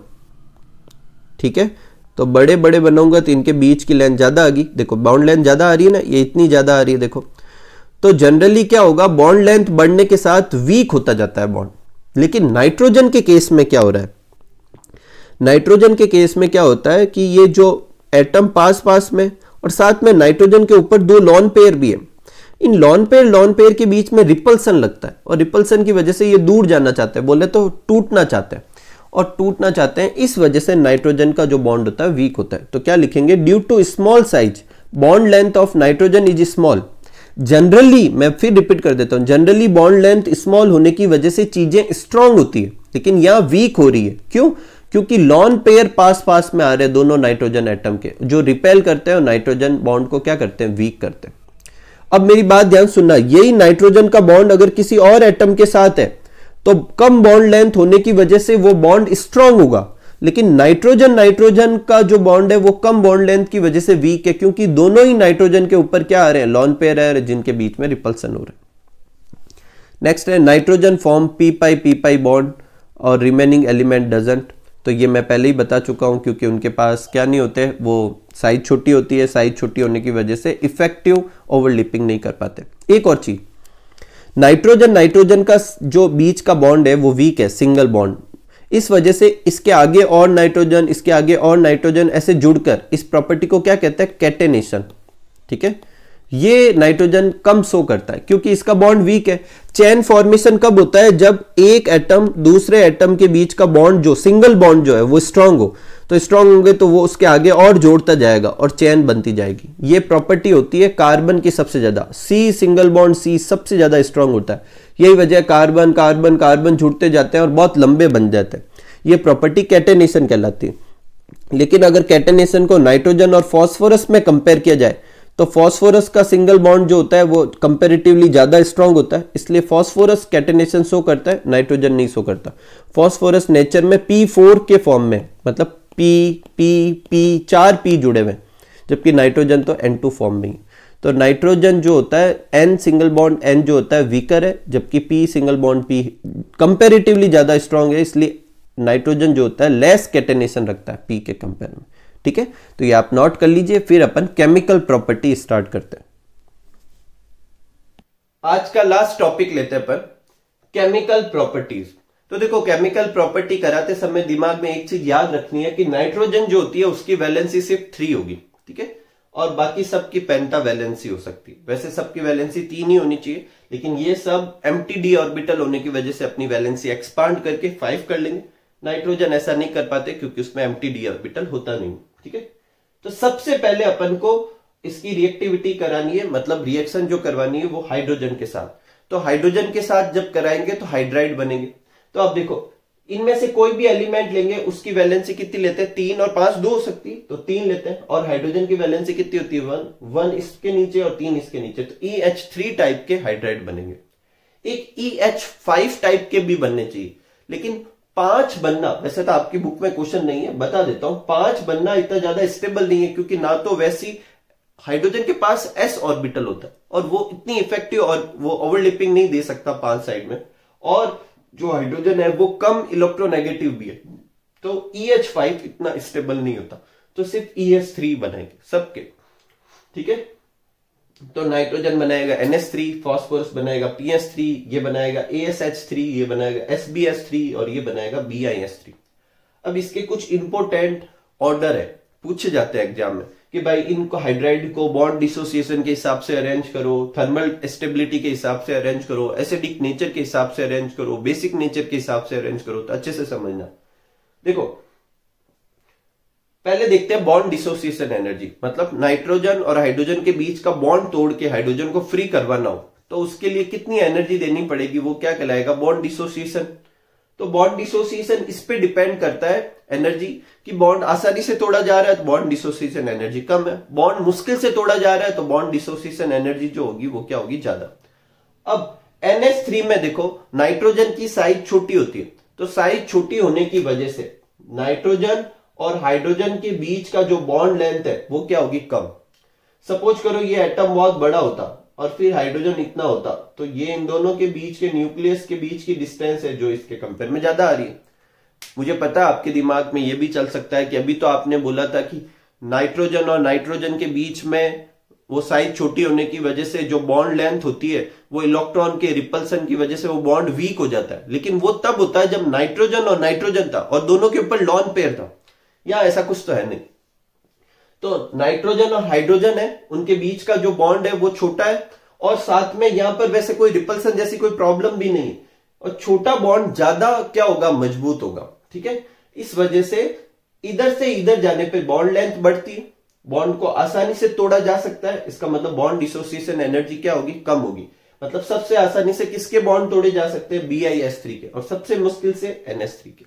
ठीक है, तो बड़े बड़े बनाऊंगा तो इनके बीच की लेंथ ज्यादा आ गई, देखो बॉन्ड लेंथ ज्यादा आ रही है ना, ये इतनी ज्यादा आ रही है देखो। तो जनरली क्या होगा, बॉन्ड लेंथ बढ़ने के साथ वीक होता जाता है बॉन्ड। लेकिन नाइट्रोजन के केस में क्या हो रहा है, नाइट्रोजन के केस में क्या होता है कि ये जो एटम पास पास में और साथ में नाइट्रोजन के ऊपर 2 लॉन पेयर भी है, इन लॉन पेयर के बीच में रिपल्सन लगता है और रिपल्सन की वजह से ये दूर जाना चाहते हैं, बोले तो टूटना चाहते हैं, और टूटना चाहते हैं, इस वजह से नाइट्रोजन का जो बॉन्ड होता है वीक होता है। तो क्या लिखेंगे, due to small size bond length of nitrogen is small. Generally, मैं फिर रिपीट कर देता हूं, जनरली बॉन्ड लेंथ स्मॉल होने की वजह से चीजें स्ट्रांग होती है, लेकिन यहां वीक हो रही है। क्यों, क्योंकि लॉन पेयर पास पास में आ रहे दोनों नाइट्रोजन एटम के, जो रिपेल करते हैं और नाइट्रोजन बॉन्ड को क्या करते हैं, वीक करते हैं। अब मेरी बात ध्यान सुनना, यही नाइट्रोजन का बॉन्ड अगर किसी और एटम के साथ है तो कम बॉन्ड लेंथ होने की वजह से वो बॉन्ड स्ट्रांग होगा, लेकिन नाइट्रोजन नाइट्रोजन का जो बॉन्ड है वो कम बॉन्ड लेंथ की वजह से वीक है, क्योंकि दोनों ही नाइट्रोजन के ऊपर क्या आ रहे हैं, लॉन पेयर है जिनके बीच में रिपल्सन हो रहा है। नेक्स्ट है, nitrogen form p pi bond और रिमेनिंग एलिमेंट डजंट। तो ये मैं पहले ही बता चुका हूं, क्योंकि उनके पास क्या नहीं होते, वो साइज छोटी होती है, साइज छोटी होने की वजह से इफेक्टिव ओवरलैपिंग नहीं कर पाते। एक और चीज, नाइट्रोजन नाइट्रोजन का जो बीच का बॉन्ड है वो वीक है, सिंगल बॉन्ड, इस वजह से इसके आगे और नाइट्रोजन, इसके आगे और नाइट्रोजन ऐसे जुड़कर इस प्रॉपर्टी को क्या कहते हैं, कैटेनेशन। ठीक है, ये नाइट्रोजन कम शो करता है क्योंकि इसका बॉन्ड वीक है। चेन फॉर्मेशन कब होता है? जब एक एटम दूसरे एटम के बीच का बॉन्ड, जो सिंगल बॉन्ड जो है वो स्ट्रांग हो। तो स्ट्रांग होंगे तो वो उसके आगे और जोड़ता जाएगा और चेन बनती जाएगी। ये प्रॉपर्टी होती है कार्बन की सबसे ज्यादा। सी सिंगल बॉन्ड सी सबसे ज्यादा स्ट्रांग होता है। यही वजह कार्बन कार्बन कार्बन जुड़ते जाते हैं और बहुत लंबे बन जाते हैं। ये प्रॉपर्टी कैटेनेशन कहलाती है। लेकिन अगर कैटेनेशन को नाइट्रोजन और फॉस्फोरस में कंपेयर किया जाए तो फॉस्फोरस का सिंगल बॉन्ड जो होता है वो कंपैरेटिवली ज्यादा स्ट्रांग होता है, इसलिए फॉस्फोरस कैटेनेशन शो करता है, नाइट्रोजन नहीं शो करता। फॉस्फोरस नेचर में P4 के फॉर्म में, मतलब P 4 P जुड़े हुए, जबकि नाइट्रोजन तो N2 फॉर्म में ही। तो नाइट्रोजन जो होता है N सिंगल बॉन्ड N जो होता है वीकर है, जबकि P single bond P comparatively ज्यादा स्ट्रांग है, इसलिए नाइट्रोजन जो होता है लेस कैटेनेशन रखता है P के कंपेयर में। ठीक है, तो ये आप नोट कर लीजिए। फिर अपन केमिकल प्रॉपर्टी स्टार्ट करते हैं। आज का लास्ट टॉपिक लेते हैं अपन केमिकल प्रॉपर्टीज। तो देखो, केमिकल प्रॉपर्टी कराते समय दिमाग में एक चीज याद रखनी है कि नाइट्रोजन जो होती है उसकी वैलेंसी सिर्फ 3 होगी। ठीक है, और बाकी सबकी पेंटा वैलेंसी हो सकती है। वैसे सबकी वैलेंसी 3 ही होनी चाहिए, लेकिन ये सब एम्प्टी डी ऑर्बिटल होने की वजह से अपनी वैलेंसी एक्सपांड करके 5 कर लेंगे। नाइट्रोजन ऐसा नहीं कर पाते क्योंकि उसमें एम्प्टी डी ऑर्बिटल होता नहीं। ठीक है, तो सबसे पहले अपन को इसकी रिएक्टिविटी करानी है, मतलब रिएक्शन जो करवानी है वो हाइड्रोजन के साथ। तो हाइड्रोजन के साथ जब कराएंगे तो हाइड्राइड बनेंगे। तो अब देखो, इनमें से कोई भी एलिमेंट लेंगे उसकी वैलेंसी कितनी लेते हैं? 3 और 5 2 हो सकती है, तो 3 लेते हैं। और हाइड्रोजन की वैलेंसी कितनी होती है? 1 इसके नीचे और 3 इसके नीचे, तो EH3 टाइप के हाइड्राइड बनेंगे। एक EH5 टाइप के भी बनने चाहिए, लेकिन 5 बनना, वैसे तो आपकी बुक में क्वेश्चन नहीं है, बता देता हूं, 5 बनना इतना ज्यादा स्टेबल नहीं है, क्योंकि ना तो वैसी हाइड्रोजन के पास s ऑर्बिटल होता है और वो इतनी इफेक्टिव और वो ओवरलैपिंग नहीं दे सकता 5 साइड में, और जो हाइड्रोजन है वो कम इलेक्ट्रोनेगेटिव भी है, तो EH5 इतना स्टेबल नहीं होता। तो सिर्फ EH3 बनाएंगे सबके। ठीक है, तो नाइट्रोजन बनाएगा NH3, फॉस्फोरस बनाएगा PS3, ये बनाएगा ASH3, ये बनाएगा SbS3 और ये बनाएगा BiS3। अब इसके कुछ इंपोर्टेंट ऑर्डर है, पूछे जाते हैं एग्जाम में कि भाई इनको हाइड्राइड को बॉन्ड डिसोसिएशन के हिसाब से अरेंज करो, थर्मल स्टेबिलिटी के हिसाब से अरेंज करो, एसिडिक नेचर के हिसाब से अरेंज करो, बेसिक नेचर के हिसाब से अरेंज करो। तो अच्छे से समझना। देखो, पहले देखते हैं बॉन्ड डिसोसिएशन एनर्जी, मतलब नाइट्रोजन और हाइड्रोजन के बीच का बॉन्ड तोड़ के हाइड्रोजन को फ्री करवाना हो तो उसके लिए कितनी एनर्जी देनी पड़ेगी, वो क्या कहलाएगा? Bond dissociation. तो बॉन्ड डिसोसिएशन इस पे डिपेंड करता है एनर्जी, कि बॉन्ड आसानी से तोड़ा जा रहा है तो बॉन्ड डिसोसिएशन एनर्जी कम है, बॉन्ड मुश्किल से तोड़ा जा रहा है तो बॉन्ड डिसोसिएशन एनर्जी जो होगी वो क्या होगी? ज्यादा। अब NH3 में देखो, नाइट्रोजन की साइज छोटी होती है, तो साइज छोटी होने की वजह से नाइट्रोजन और हाइड्रोजन के बीच का जो बॉन्ड लेंथ है वो क्या होगी? कम। सपोज करो ये एटम बहुत बड़ा होता और फिर हाइड्रोजन इतना होता, तो ये इन दोनों के बीच के न्यूक्लियस के बीच की डिस्टेंस है जो इसके कंपेयर में ज्यादा आ रही है। मुझे पता है आपके दिमाग में ये भी चल सकता है कि अभी तो आपने बोला था कि नाइट्रोजन और नाइट्रोजन के बीच में वो साइज छोटी होने की वजह से जो बॉन्ड लेंथ होती है वो इलेक्ट्रॉन के रिपल्सन की वजह से वो बॉन्ड वीक हो जाता है, लेकिन वो तब होता है जब नाइट्रोजन और नाइट्रोजन था और दोनों के ऊपर लॉन पेयर था। या ऐसा कुछ तो है नहीं। तो नाइट्रोजन और हाइड्रोजन है, उनके बीच का जो बॉन्ड है वो छोटा है, और साथ में यहां पर वैसे कोई रिपल्सन जैसी कोई प्रॉब्लम भी नहीं, और छोटा बॉन्ड ज्यादा क्या होगा? मजबूत होगा। ठीक है, इस वजह से इधर से इधर जाने पे बॉन्ड लेंथ बढ़ती है, बॉन्ड को आसानी से तोड़ा जा सकता है। इसका मतलब बॉन्ड डिसोसिएशन एनर्जी क्या होगी? कम होगी। मतलब सबसे आसानी से किसके बॉन्ड तोड़े जा सकते हैं? BiS3 के, और सबसे मुश्किल से NH3 के।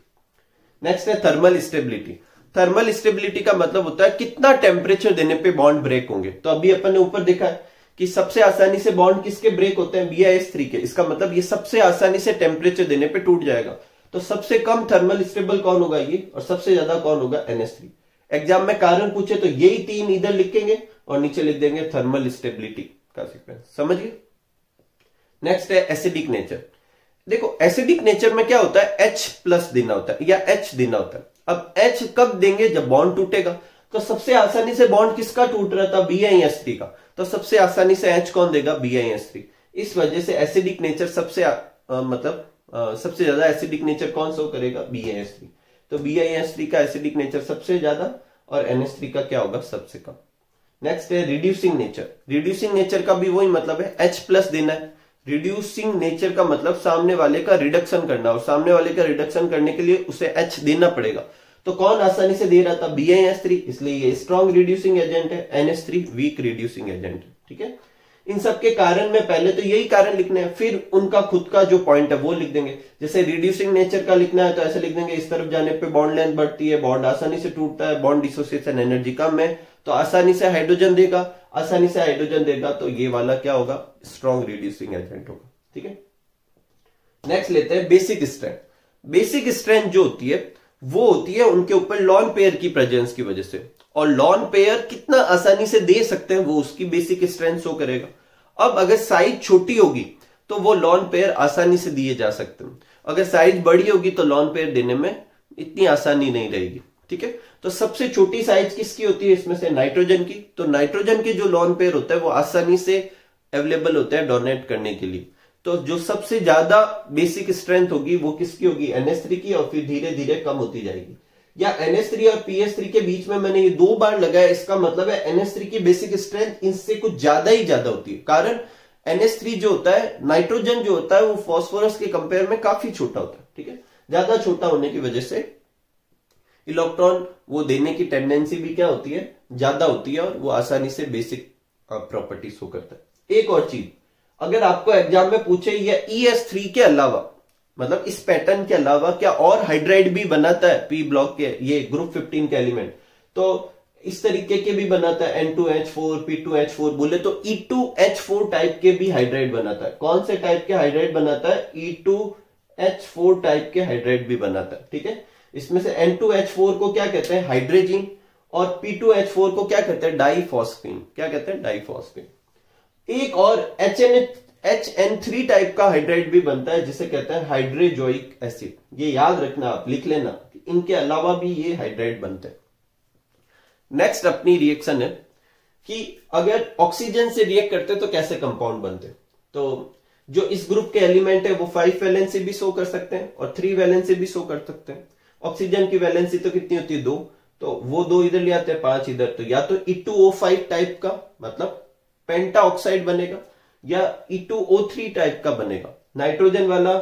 नेक्स्ट है थर्मल स्टेबिलिटी। थर्मल स्टेबिलिटी का मतलब होता है कितना टेम्परेचर देने पे बॉन्ड ब्रेक होंगे। तो अभी अपन ने ऊपर देखा है कि सबसे आसानी से बॉन्ड किसके ब्रेक होते हैं? BiS3 के। इसका मतलब ये सबसे आसानी से टेम्परेचर देने पे टूट जाएगा। तो सबसे कम थर्मल स्टेबल कौन होगा? ये। और सबसे ज्यादा कौन होगा? NH3। एग्जाम में कारण पूछे तो यही 3 इधर लिखेंगे और नीचे लिख देंगे थर्मल स्टेबिलिटी का सीक्वेंस। समझिए। नेक्स्ट है एसिडिक नेचर। देखो, एसिडिक नेचर में क्या होता है? H+ देना होता है या H देना होता है। अब H कब देंगे? जब बॉन्ड टूटेगा। तो सबसे आसानी से बॉन्ड किसका टूट रहा था? BiS3 का। तो सबसे आसानी से H कौन देगा? BiS3। इस वजह से एसिडिक नेचर सबसे सबसे ज्यादा एसिडिक नेचर कौन शो करेगा? BiS3। तो BiS3 का एसिडिक नेचर सबसे ज्यादा और NH3 का क्या होगा? सबसे कम। नेक्स्ट है रिड्यूसिंग नेचर। रिड्यूसिंग नेचर का भी वही मतलब है, H प्लस देना है। रिड्यूसिंग नेचर का मतलब सामने वाले का रिडक्शन करना, और सामने वाले का रिडक्शन करने के लिए उसे H देना पड़ेगा। तो कौन आसानी से दे रहा था, BiNS3, इसलिए ये स्ट्रॉन्ग रिड्यूसिंग एजेंट है, NH3 वीक रिड्यूसिंग एजेंट है। ठीक है, इन सब के कारण में पहले तो यही कारण लिखने हैं, फिर उनका खुद का जो पॉइंट है वो लिख देंगे। जैसे रिड्यूसिंग नेचर का लिखना है तो ऐसे लिख देंगे, इस तरफ जाने पे बॉन्ड लेंथ बढ़ती है, बॉन्ड आसानी से टूटता है, बॉन्ड डिसोसिएशन एनर्जी कम है, तो आसानी से हाइड्रोजन देगा, आसानी से हाइड्रोजन देगा, तो ये वाला क्या होगा, स्ट्रॉन्ग रिड्यूसिंग एजेंट होगा। ठीक है, नेक्स्ट लेते हैं बेसिक स्ट्रेंथ। बेसिक स्ट्रेंथ जो होती है वो होती है उनके ऊपर लॉन पेयर की प्रेजेंस की वजह से, और लॉन पेयर कितना आसानी से दे सकते हैं वो उसकी बेसिक स्ट्रेंथ शो करेगा। अब अगर साइज छोटी होगी तो वो लॉन पेयर आसानी से दिए जा सकते हैं, अगर साइज बड़ी होगी तो लॉन पेयर देने में इतनी आसानी नहीं रहेगी। ठीक है, तो सबसे छोटी साइज किसकी होती है इसमें से, नाइट्रोजन की। तो नाइट्रोजन के जो लॉन पेयर होता है वो आसानी से अवेलेबल होता है डोनेट करने के लिए। तो जो सबसे ज्यादा बेसिक स्ट्रेंथ होगी वो किसकी होगी, NH3 की, और फिर धीरे धीरे कम होती जाएगी। या NH3 और PS3 के बीच में मैंने ये 2 बार लगाया, इसका मतलब है NH3 की बेसिक स्ट्रेंथ इससे कुछ ज्यादा ही ज्यादा होती है। कारण NH3 जो होता है, नाइट्रोजन जो होता है वो फास्फोरस के कंपेयर में काफी छोटा होता है। ठीक है, ज्यादा छोटा होने की वजह से इलेक्ट्रॉन वो देने की टेंडेंसी भी क्या होती है, ज्यादा होती है, और वो आसानी से बेसिक प्रॉपर्टी शो करता है। एक और चीज, अगर आपको एग्जाम में पूछे ये ES3 के अलावा, मतलब इस पैटर्न के अलावा क्या और हाइड्राइड भी बनाता है पी ब्लॉक के, ये ग्रुप 15 के एलिमेंट, तो इस तरीके के भी बनाता है, N2H4 P2H4 बोले तो E2H4 टाइप के भी हाइड्राइड बनाता है। कौन से टाइप के हाइड्राइड बनाता है, E2H4 टाइप के हाइड्राइड भी बनाता है। ठीक है, इसमें से N2H4 को क्या कहते हैं, हाइड्रेजिन, और P2H4 को क्या कहते हैं, डाइफॉस्फीन। क्या कहते हैं, डाइफॉस्फीन। एक और HN3 टाइप का हाइड्राइड भी बनता है जिसे कहते हैं हाइड्रोजोइक एसिड। ये याद रखना, आप लिख लेना, इनके अलावा भी ये हाइड्राइड बनते हैं। नेक्स्ट अपनी रिएक्शन है कि अगर ऑक्सीजन से रिएक्ट करते तो कैसे कंपाउंड बनते। तो जो इस ग्रुप के एलिमेंट है वो 5 वैलेंसी भी शो कर सकते हैं और 3 वैलेंसी भी शो कर सकते हैं। ऑक्सीजन की वैलेंसी तो कितनी होती है, 2, तो वो 2 इधर ले आते हैं, 5 इधर, तो या तो E2O5 टाइप का मतलब पेंटा ऑक्साइड बनेगा, या E2O3 टाइप का बनेगा। नाइट्रोजन वाला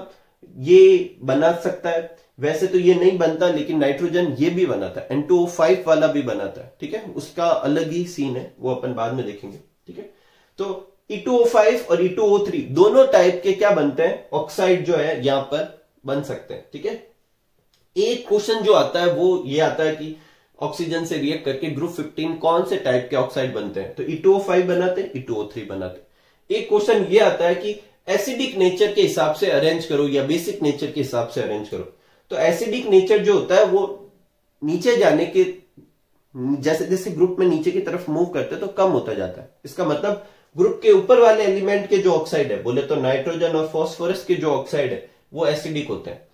ये बना सकता है, वैसे तो ये नहीं बनता, लेकिन नाइट्रोजन ये भी बनाता है, N2O5 वाला भी बनाता है। ठीक है, उसका अलग ही सीन है, वो अपन बाद में देखेंगे। ठीक है, तो E2O5 और E2O3 दोनों टाइप के क्या बनते हैं, ऑक्साइड जो है यहां पर बन सकते हैं। ठीक है, एक क्वेश्चन जो आता है वो ये आता है कि ऑक्सीजन से रिएक्ट करके ग्रुप 15 कौन से टाइप के ऑक्साइड बनते हैं, तो E2O5 बनाते हैं, E2O3 बनाते हैं। एक क्वेश्चन ये आता है कि एसिडिक नेचर के हिसाब से अरेंज करो या बेसिक नेचर के हिसाब से अरेंज करो। तो एसिडिक नेचर जो होता है वो नीचे जाने के, जैसे जैसे ग्रुप में नीचे की तरफ मूव करते हैं तो कम होता जाता है। इसका मतलब ग्रुप के ऊपर वाले एलिमेंट के जो ऑक्साइड है, बोले तो नाइट्रोजन और फास्फोरस के जो ऑक्साइड है वो एसिडिक होते हैं।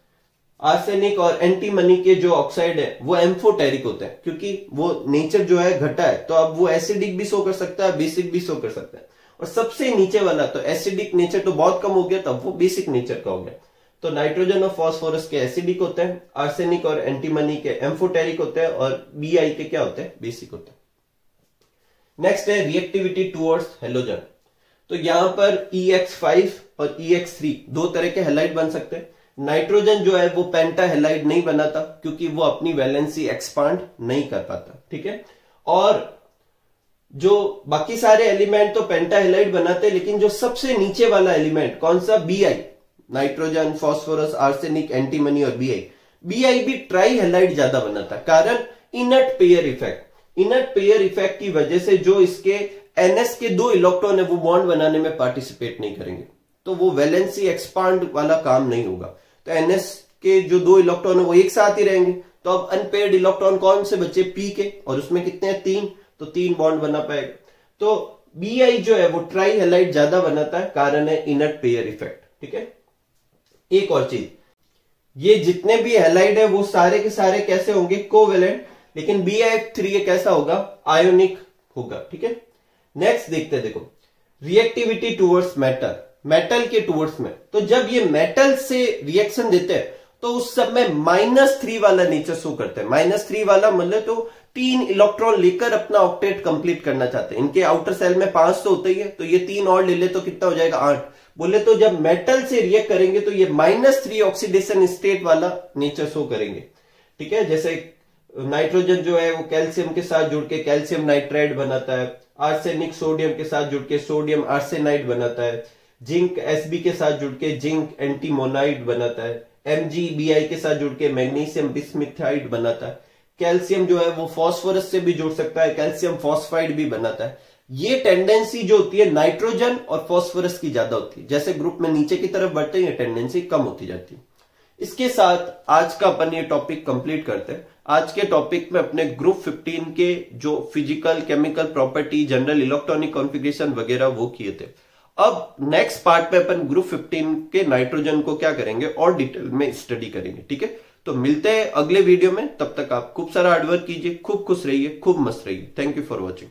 आर्सेनिक और एंटीमनी के जो ऑक्साइड है वो एम्फोटेरिक होते हैं, क्योंकि वो नेचर जो है घटा है, तो अब वो एसिडिक भी शो कर सकता है, बेसिक भी शो कर सकता है। और सबसे नीचे वाला तो एसिडिक नेचर तो बहुत कम हो गया, तब वो बेसिक नेचर का हो गया। तो नाइट्रोजन और फास्फोरस के एसिडिक होते हैं, आर्सेनिक और एंटीमनी के एम्फोटेरिक होते हैं, और Bi के क्या होते हैं, बेसिक होते हैं। नेक्स्ट है रिएक्टिविटी टुवर्ड्स हेलोजन। तो यहां पर EX5 और EX3 दो तरह के हेलाइड बन सकते हैं। नाइट्रोजन जो है वो पेंटा हेलाइड नहीं बनाता, क्योंकि वो अपनी वैलेंसी एक्सपांड नहीं कर पाता। ठीक है, और जो बाकी सारे एलिमेंट तो पेंटा हेलाइड बनाते हैं, लेकिन जो सबसे नीचे वाला एलिमेंट कौन सा, Bi, nitrogen, phosphorus, arsenic, antimony और Bi भी ट्राई हेलाइड ज्यादा बनाता है। कारण inert pair effect. Inert pair effect की वजह से जो इसके NS के 2 इलेक्ट्रॉन है वो बॉन्ड बनाने में पार्टिसिपेट नहीं करेंगे, तो वो वैलेंसी एक्सपांड वाला काम नहीं होगा। तो NS के जो 2 इलेक्ट्रॉन है वो एक साथ ही रहेंगे, तो अब अनपेयर्ड इलेक्ट्रॉन कौन से बचे, P के, और उसमें कितने हैं, 3, तो 3 बॉन्ड बना पाएगा। तो Bi जो है वो ट्राई हेलाइड ज्यादा बनाता है, कारण है इनर्ट पेयर इफेक्ट। ठीक है, एक और चीज, ये जितने भी हेलाइड है वो सारे के सारे कैसे होंगे, कोवेलेंट, लेकिन Bi3 कैसा होगा, आयोनिक होगा। ठीक है, नेक्स्ट देखते हैं, देखो रिएक्टिविटी टुवर्ड्स मेटल, मेटल के टुवर्ड्स में। तो जब ये मेटल से रिएक्शन देते हैं तो उस समय -3 वाला नेचर शो करते हैं। -3 वाला मतलब तो 3 इलेक्ट्रॉन लेकर अपना ऑक्टेट कंप्लीट करना चाहते हैं। इनके आउटर सेल में 5 तो होता ही है, तो ये 3 और ले ले तो कितना हो जाएगा 8। बोले तो जब मेटल से रिएक्ट करेंगे तो ये -3 ऑक्सीडेशन स्टेट वाला नेचर शो करेंगे। ठीक है, जैसे नाइट्रोजन जो है वो कैल्शियम के साथ जुड़ के कैल्शियम नाइट्राइड बनाता है, आर्सेनिक सोडियम के साथ जुड़ के सोडियम आर्सेनाइड बनाता है, जिंक Sb के साथ जुड़ के जिंक एंटीमोनाइड बनाता है, MgBi के साथ जुड़ के मैग्नीशियम बिस्मिथाइड बनाता है, कैल्शियम जो है वो फास्फोरस से भी जुड़ सकता है, कैल्शियम फॉस्फाइड भी बनाता है। ये टेंडेंसी जो होती है नाइट्रोजन और फास्फोरस की ज्यादा होती है, जैसे ग्रुप में नीचे की तरफ बढ़ते हैं ये टेंडेंसी कम होती जाती है। इसके साथ आज का अपन ये टॉपिक कंप्लीट करते हैं। आज के टॉपिक में अपने ग्रुप 15 के जो physical chemical property, general electronic configuration वगैरह वो किए थे। अब नेक्स्ट पार्ट में अपन ग्रुप 15 के नाइट्रोजन को क्या करेंगे और डिटेल में स्टडी करेंगे। ठीक है, तो मिलते हैं अगले वीडियो में। तब तक आप खूब सारा हार्डवर्क कीजिए, खूब खुश रहिए, खूब मस्त रहिए। Thank you for watching.